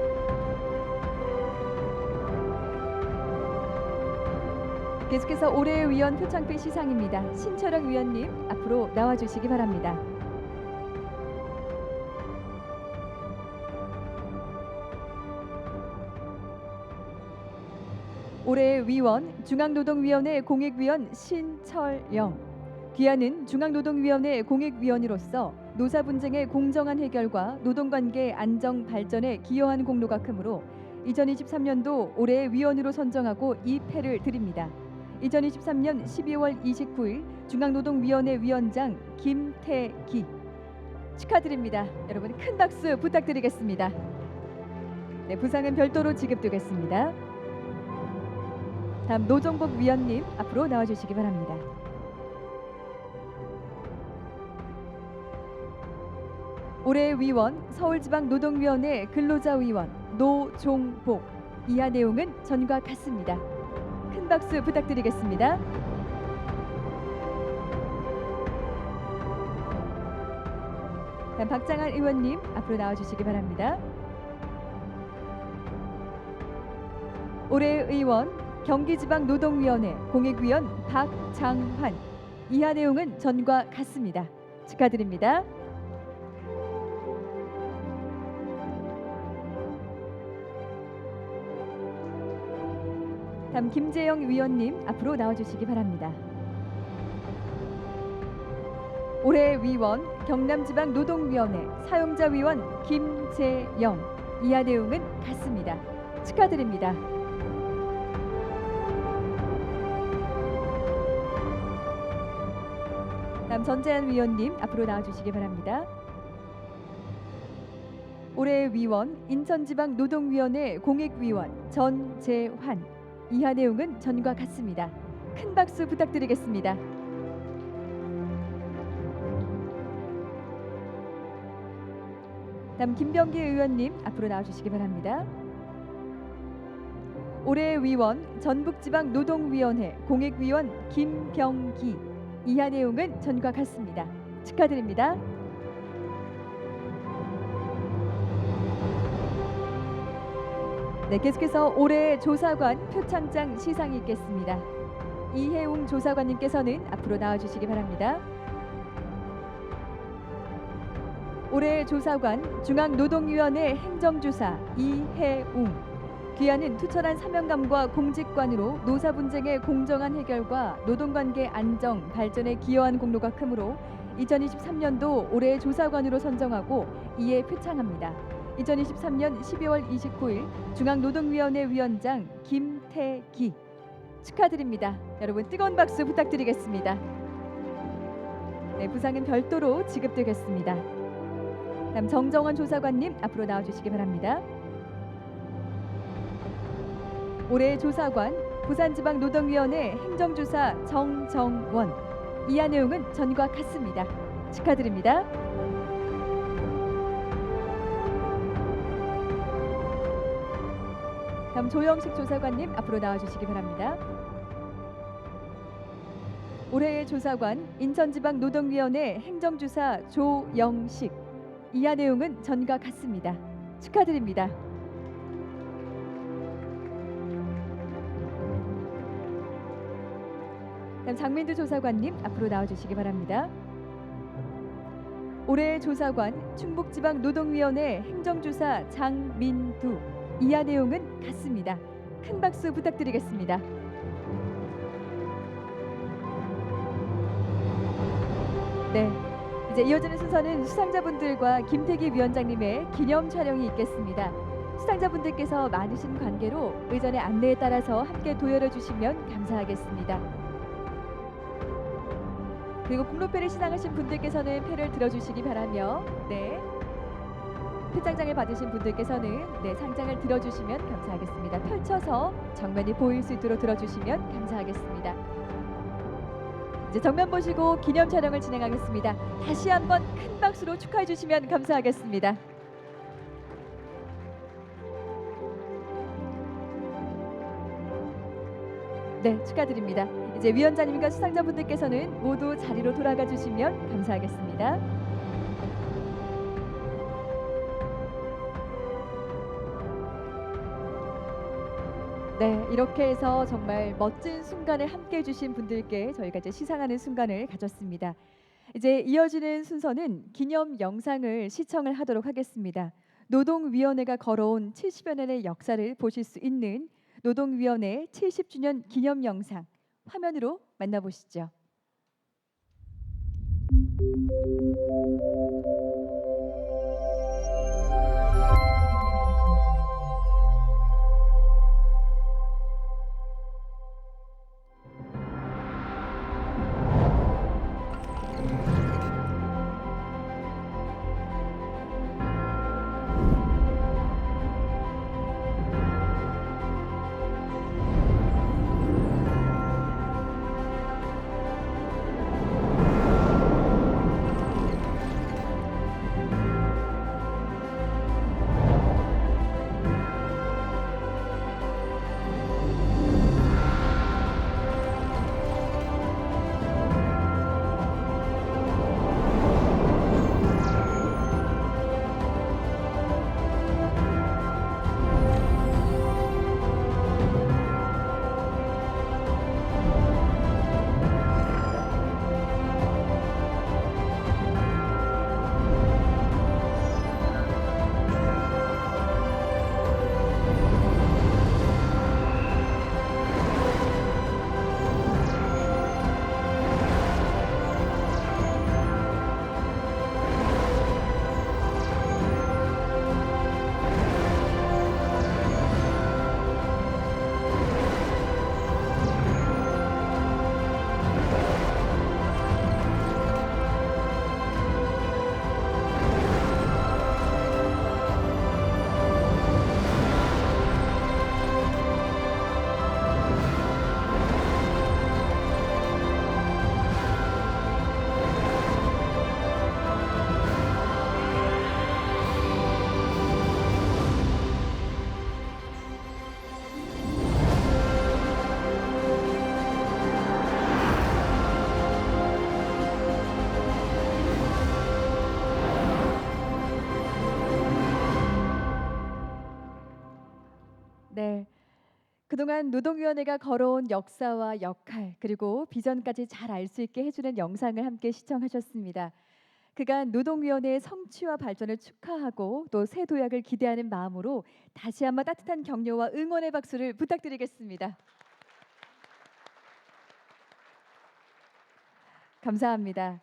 계속해서 올해의 위원 표창패 시상입니다. 신철영 위원님 앞으로 나와주시기 바랍니다. 올해의 위원 중앙노동위원회 공익위원 신철영. 귀하는 중앙노동위원회 공익위원으로서 노사분쟁의 공정한 해결과 노동관계 안정 발전에 기여한 공로가 크므로 2023년도 올해의 위원으로 선정하고 이 패를 드립니다. 2023년 12월 29일 중앙노동위원회 위원장 김태기 축하드립니다. 여러분 큰 박수 부탁드리겠습니다. 네, 부상은 별도로 지급되겠습니다. 다음 노정복 위원님 앞으로 나와주시기 바랍니다. 올해의 위원 서울지방노동위원회 근로자위원 노종복. 이하 내용은 전과 같습니다. 큰 박수 부탁드리겠습니다. 다음 박장한 의원님 앞으로 나와주시기 바랍니다. 올해의 의원 경기지방노동위원회 공익위원 박장환. 이하 내용은 전과 같습니다. 축하드립니다. 다음 김재영 위원님 앞으로 나와주시기 바랍니다. 올해 위원 경남지방노동위원회 사용자위원 김재영. 이하 내용은 같습니다. 축하드립니다. 다음 전재한 위원님 앞으로 나와주시기 바랍니다. 올해 위원 인천지방노동위원회 공익위원 전재환. 이하 내용은 전과 같습니다. 큰 박수 부탁드리겠습니다. 다음 김병기 의원님 앞으로 나와주시기 바랍니다. 올해 위원 전북지방노동위원회 공익위원 김병기. 이하 내용은 전과 같습니다. 축하드립니다. 네, 계속해서 올해 조사관 표창장 시상이 있겠습니다. 이혜웅 조사관님께서는 앞으로 나와주시기 바랍니다. 올해 조사관 중앙노동위원회 행정주사 이혜웅. 귀하는 투철한 사명감과 공직관으로 노사분쟁의 공정한 해결과 노동관계 안정 발전에 기여한 공로가 크므로 2023년도 올해 조사관으로 선정하고 이에 표창합니다. 2023년 12월 29일 중앙노동위원회 위원장 김태기 축하드립니다. 여러분 뜨거운 박수 부탁드리겠습니다. 네, 부상은 별도로 지급되겠습니다. 다음 정정원 조사관님 앞으로 나와주시기 바랍니다. 올해 조사관 부산지방노동위원회 행정주사 정정원. 이하 내용은 전과 같습니다. 축하드립니다. 다음 조영식 조사관님 앞으로 나와주시기 바랍니다. 올해의 조사관 인천지방노동위원회 행정주사 조영식. 이하 내용은 전과 같습니다. 축하드립니다. 다음 장민두 조사관님 앞으로 나와주시기 바랍니다. 올해의 조사관 충북지방노동위원회 행정주사 장민두. 이하 내용은 같습니다. 큰 박수 부탁드리겠습니다. 네, 이제 이어지는 순서는 수상자분들과 김태기 위원장님의 기념 촬영이 있겠습니다. 수상자분들께서 많으신 관계로 의전의 안내에 따라서 함께 도열해 주시면 감사하겠습니다. 그리고 국로패를 시상하신 분들께서는 패를 들어주시기 바라며, 네, 표창장을 받으신 분들께서는 상장을 들어주시면 감사하겠습니다. 펼쳐서 정면이 보일 수 있도록 들어주시면 감사하겠습니다. 이제 정면 보시고 기념 촬영을 진행하겠습니다. 다시 한번 큰 박수로 축하해 주시면 감사하겠습니다. 네, 축하드립니다. 이제 위원장님과 수상자분들께서는 모두 자리로 돌아가 주시면 감사하겠습니다. 네, 이렇게 해서 정말 멋진 순간을 함께 해주신 분들께 저희가 이제 시상하는 순간을 가졌습니다. 이제 이어지는 순서는 기념 영상을 시청을 하도록 하겠습니다. 노동위원회가 걸어온 70여 년의 역사를 보실 수 있는 노동위원회 70주년 기념 영상 화면으로 만나보시죠. 네, 그동안 노동위원회가 걸어온 역사와 역할 그리고 비전까지 잘 알 수 있게 해주는 영상을 함께 시청하셨습니다. 그간 노동위원회의 성취와 발전을 축하하고 또 새 도약을 기대하는 마음으로 다시 한번 따뜻한 격려와 응원의 박수를 부탁드리겠습니다. 감사합니다.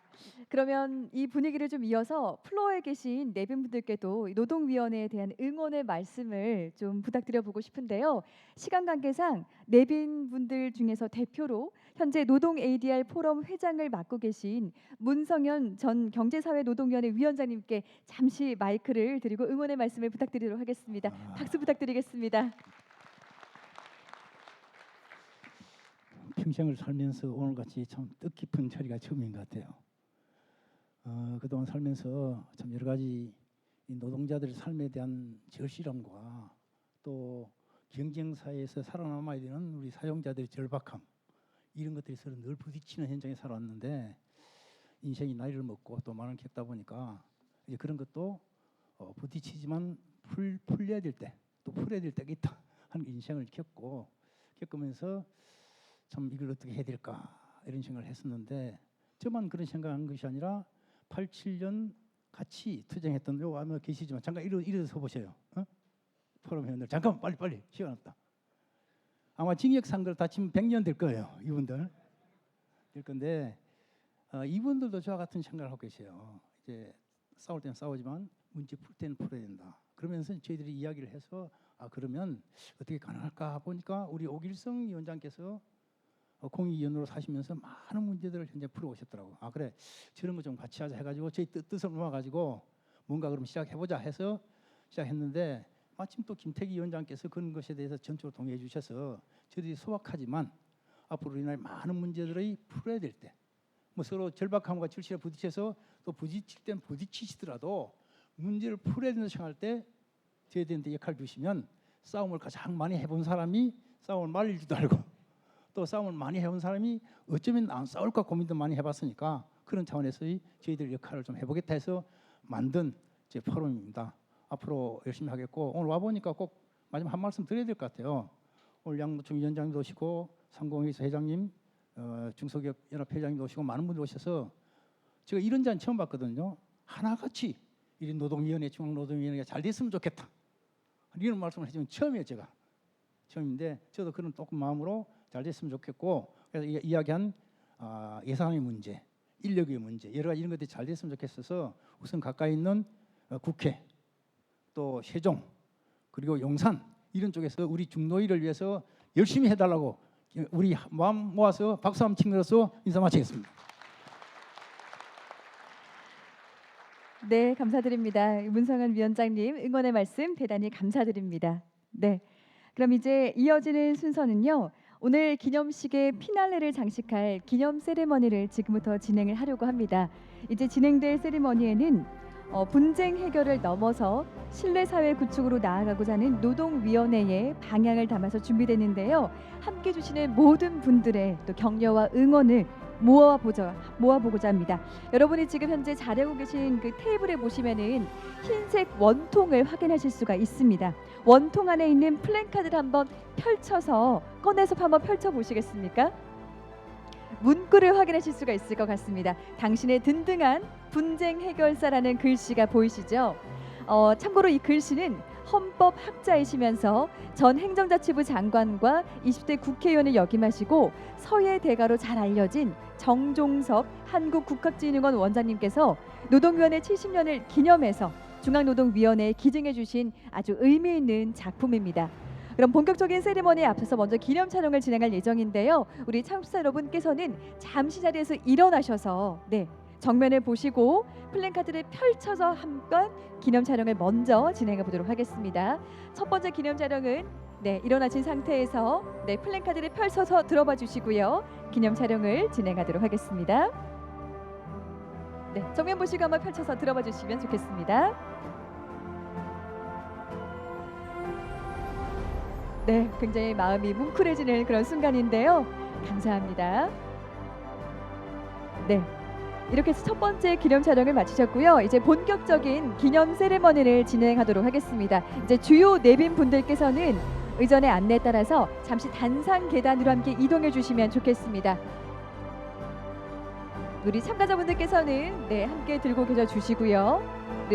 그러면 이 분위기를 좀 이어서 플로어에 계신 내빈분들께도 노동위원회에 대한 응원의 말씀을 좀 부탁드려 보고 싶은데요. 시간 관계상 내빈분들 중에서 대표로 현재 노동 ADR 포럼 회장을 맡고 계신 문성현 전 경제사회노동위원회 위원장님께 잠시 마이크를 드리고 응원의 말씀을 부탁드리도록 하겠습니다. 박수 부탁드리겠습니다. 평생을 살면서 오늘같이 참 뜻깊은 자리가 처음인 것 같아요. 그동안 살면서 참 여러 가지 이 노동자들의 삶에 대한 절실함과 또 경쟁사회에서 살아남아야 되는 우리 사용자들의 절박함, 이런 것들이 서로 늘 부딪히는 현장에 살아왔는데 인생이 나이를 먹고 또 많은 겪다 보니까 이제 그런 것도 부딪히지만 풀려야 될 때 또 풀어야 될 때가 있다 하는 인생을 겪으면서 참 이걸 어떻게 해야 될까 이런 생각을 했었는데 저만 그런 생각한 것이 아니라 87년 같이 투쟁했던 요 아마 계시지만 잠깐 일어서 보세요. 포럼 회원들 잠깐 빨리 시간 없다. 아마 징역 상걸 다치면 100년 될 거예요. 이분들 될 건데 이분들도 저와 같은 생각을 하고 계세요. 이제 싸울 때는 싸우지만 문제 풀 때는 풀어야 된다. 그러면서 저희들이 이야기를 해서 그러면 어떻게 가능할까 보니까 우리 오길성 위원장께서 공익위원으로 사시면서 많은 문제들을 현재 풀어오셨더라고. 그래 저런 거 좀 같이 하자 해가지고 저희 뜻을 모아가지고 뭔가 그럼 시작해보자 해서 시작했는데 마침 또 김태기 위원장께서 그런 것에 대해서 전적으로 동의해 주셔서 저희들이 소박하지만 앞으로 우리나라의 많은 문제들을 풀어야 될 때 뭐 서로 절박함과 절실에 부딪혀서 또 부딪힐 땐 부딪히시더라도 문제를 풀어야 된다고 생각할 때 저희들한테 역할을 주시면 싸움을 가장 많이 해본 사람이 싸움을 말릴 줄도 알고 또 싸움을 많이 해본 사람이 어쩌면 안 싸울까 고민도 많이 해봤으니까 그런 차원에서 저희들 역할을 좀 해보겠다 해서 만든 제 포럼입니다. 앞으로 열심히 하겠고 오늘 와보니까 꼭 마지막 한 말씀 드려야 될 것 같아요. 오늘 양노총 위원장님도 오시고 상공회의소 회장님, 중소기업 연합 회장님도 오시고 많은 분들 오셔서 제가 이런 자는 처음 봤거든요. 하나같이 이 노동위원회, 중앙노동위원회가 잘 됐으면 좋겠다. 이런 말씀을 해주면 처음이에요. 제가 처음인데 저도 그런 조금 마음으로 잘 됐으면 좋겠고 그래서 이야기한 예산의 문제, 인력의 문제 여러 가지 이런 것들이 잘 됐으면 좋겠어서 우선 가까이 있는 국회 또 세종 그리고 용산 이런 쪽에서 우리 중노위를 위해서 열심히 해달라고 우리 마음 모아서 박수 한번 치면서 인사 마치겠습니다. 네, 감사드립니다. 문성은 위원장님 응원의 말씀 대단히 감사드립니다. 네, 그럼 이제 이어지는 순서는요. 오늘 기념식의 피날레를 장식할 기념 세레머니를 지금부터 진행을 하려고 합니다. 이제 진행될 세레머니에는 분쟁 해결을 넘어서 신뢰사회 구축으로 나아가고자 하는 노동위원회의 방향을 담아서 준비됐는데요. 함께 주시는 모든 분들의 또 격려와 응원을 모아보고자 합니다. 여러분이 지금 현재 자리하고 계신 그 테이블에 보시면은 흰색 원통을 확인하실 수가 있습니다. 원통 안에 있는 플랜카드를 한번 꺼내서 한번 펼쳐 보시겠습니까? 문구를 확인하실 수가 있을 것 같습니다. 당신의 든든한 분쟁 해결사라는 글씨가 보이시죠? 참고로 이 글씨는 헌법 학자이시면서 전 행정자치부 장관과 20대 국회의원을 역임하시고 서예 대가로 잘 알려진 정종섭 한국국학진흥원 원장님께서 노동위원회 70년을 기념해서 중앙노동위원회에 기증해 주신 아주 의미 있는 작품입니다. 그럼 본격적인 세리머니에 앞서서 먼저 기념 촬영을 진행할 예정인데요. 우리 창업자 여러분께서는 잠시 자리에서 일어나셔서 정면을 보시고 플랜카드를 펼쳐서 한번 기념 촬영을 먼저 진행해 보도록 하겠습니다. 첫 번째 기념 촬영은 일어나신 상태에서 플랜카드를 펼쳐서 들어봐 주시고요. 기념 촬영을 진행하도록 하겠습니다. 정면 보시고 한번 펼쳐서 들어봐 주시면 좋겠습니다. 굉장히 마음이 뭉클해지는 그런 순간인데요. 감사합니다. 이렇게 해서 첫 번째 기념 촬영을 마치셨고요. 이제 본격적인 기념 세레머니를 진행하도록 하겠습니다. 이제 주요 내빈 분들께서는 의전의 안내에 따라서 잠시 단상 계단으로 함께 이동해 주시면 좋겠습니다. 우리 참가자분들께서는 함께 들고 계셔 주시고요.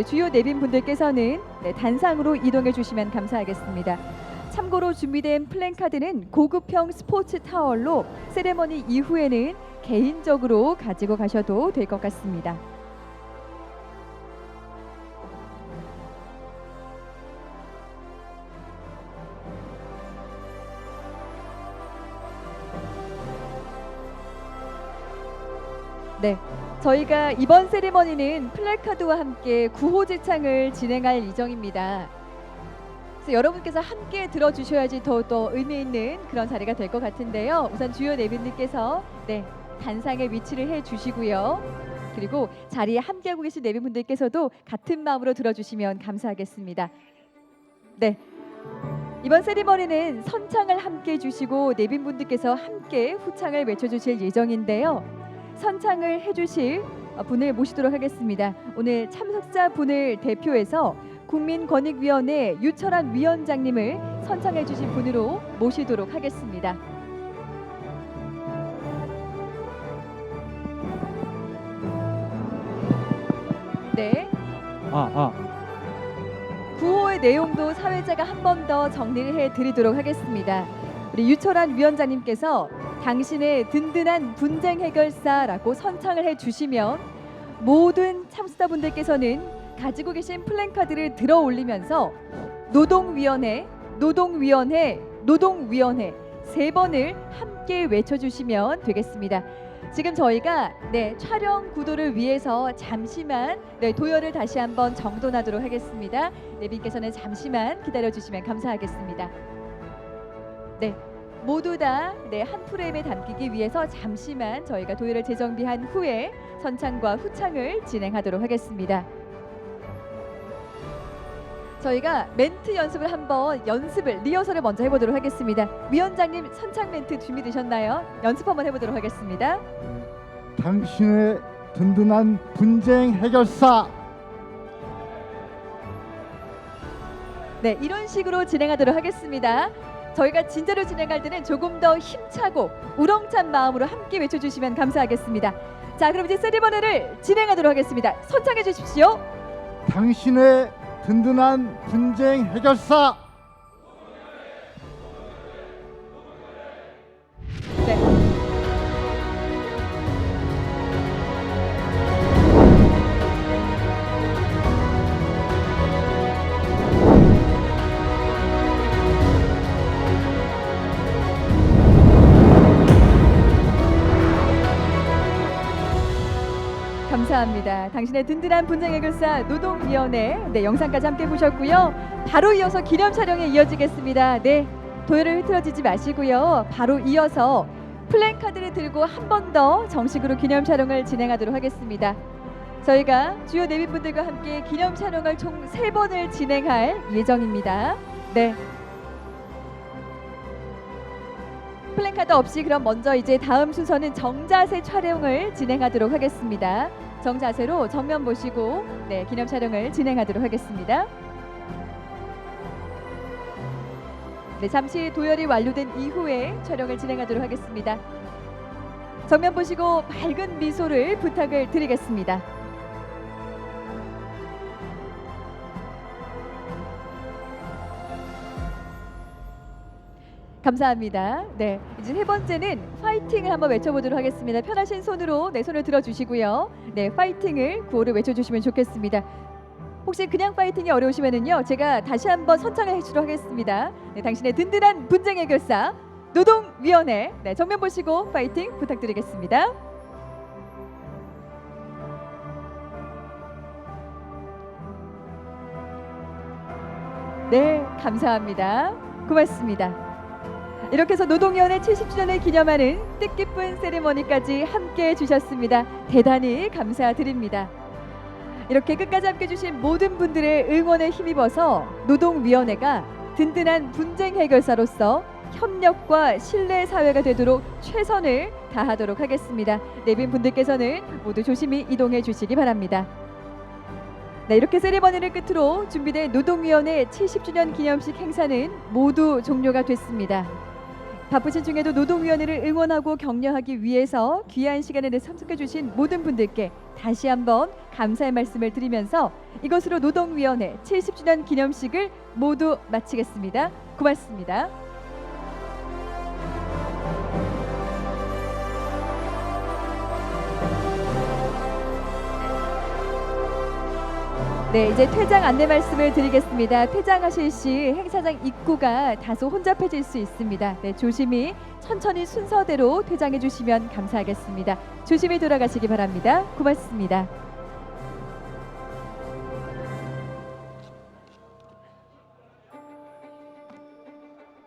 주요 내빈 분들께서는 단상으로 이동해 주시면 감사하겠습니다. 참고로 준비된 플랜카드는 고급형 스포츠 타월로 세레머니 이후에는 개인적으로 가지고 가셔도 될 것 같습니다. 저희가 이번 세레머니는 플래카드와 함께 구호지창을 진행할 예정입니다. 그래서 여러분께서 함께 들어주셔야지 더욱더 의미 있는 그런 자리가 될 것 같은데요. 우선 주요 내빈들께서 단상에 위치를 해주시고요. 그리고 자리에 함께하고 계신 내빈분들께서도 같은 마음으로 들어주시면 감사하겠습니다. 이번 세리머니는 선창을 함께 해주시고 내빈분들께서 함께 후창을 외쳐주실 예정인데요. 선창을 해주실 분을 모시도록 하겠습니다. 오늘 참석자 분을 대표해서 국민권익위원회 유철한 위원장님을 선창해 주신 분으로 모시도록 하겠습니다. 네. 구호의 내용도 사회자가 한 번 더 정리를 해드리도록 하겠습니다. 우리 유철한 위원장님께서 당신의 든든한 분쟁 해결사라고 선창을 해주시면 모든 참석자분들께서는 가지고 계신 플랜카드를 들어 올리면서 노동위원회, 노동위원회, 노동위원회 3번을 함께 외쳐주시면 되겠습니다. 지금 저희가 촬영 구도를 위해서 잠시만 도열을 다시 한번 정돈하도록 하겠습니다. 내빈께서는 잠시만 기다려주시면 감사하겠습니다. 모두 다 한 프레임에 담기기 위해서 잠시만 저희가 도열을 재정비한 후에 선창과 후창을 진행하도록 하겠습니다. 저희가 멘트 연습을 한번 리허설을 먼저 해보도록 하겠습니다. 위원장님 선창 멘트 준비되셨나요? 연습 한번 해보도록 하겠습니다. 당신의 든든한 분쟁 해결사. 네, 이런 식으로 진행하도록 하겠습니다. 저희가 진짜로 진행할 때는 조금 더 힘차고 우렁찬 마음으로 함께 외쳐주시면 감사하겠습니다. 자, 그럼 이제 세리머니를 진행하도록 하겠습니다. 선창해 주십시오. 당신의 든든한 분쟁 해결사. 네. 감사합니다. 당신의 든든한 분쟁 해결사 노동위원회 영상까지 함께 보셨고요. 바로 이어서 기념 촬영에 이어지겠습니다. 도열을 흐트러지지 마시고요. 바로 이어서 플랜카드를 들고 한 번 더 정식으로 기념 촬영을 진행하도록 하겠습니다. 저희가 주요 내빈분들과 함께 기념 촬영을 총 3번을 진행할 예정입니다. 플랜카드 없이 그럼 먼저 이제 다음 순서는 정자세 촬영을 진행하도록 하겠습니다. 정자세로 정면 보시고 기념 촬영을 진행하도록 하겠습니다. 잠시 도열이 완료된 이후에 촬영을 진행하도록 하겠습니다. 정면 보시고 밝은 미소를 부탁을 드리겠습니다. 감사합니다. 이제 3번째는 파이팅을 한번 외쳐보도록 하겠습니다. 편하신 손으로 손을 들어주시고요. 파이팅을 구호를 외쳐주시면 좋겠습니다. 혹시 그냥 파이팅이 어려우시면은요, 제가 다시 한번 선창을 해주도록 하겠습니다. 당신의 든든한 분쟁 해결사 노동위원회 정면 보시고 파이팅 부탁드리겠습니다. 감사합니다. 고맙습니다. 이렇게 해서 노동위원회 70주년을 기념하는 뜻깊은 세리머니까지 함께 해주셨습니다. 대단히 감사드립니다. 이렇게 끝까지 함께 해주신 모든 분들의 응원에 힘입어서 노동위원회가 든든한 분쟁 해결사로서 협력과 신뢰 사회가 되도록 최선을 다하도록 하겠습니다. 내빈 분들께서는 모두 조심히 이동해 주시기 바랍니다. 이렇게 세리머니를 끝으로 준비된 노동위원회 70주년 기념식 행사는 모두 종료가 됐습니다. 바쁘신 중에도 노동위원회를 응원하고 격려하기 위해서 귀한 시간에 참석해 주신 모든 분들께 다시 한번 감사의 말씀을 드리면서 이것으로 노동위원회 70주년 기념식을 모두 마치겠습니다. 고맙습니다. 이제 퇴장 안내 말씀을 드리겠습니다. 퇴장하실 시 행사장 입구가 다소 혼잡해질 수 있습니다. 조심히 천천히 순서대로 퇴장해 주시면 감사하겠습니다. 조심히 돌아가시기 바랍니다. 고맙습니다.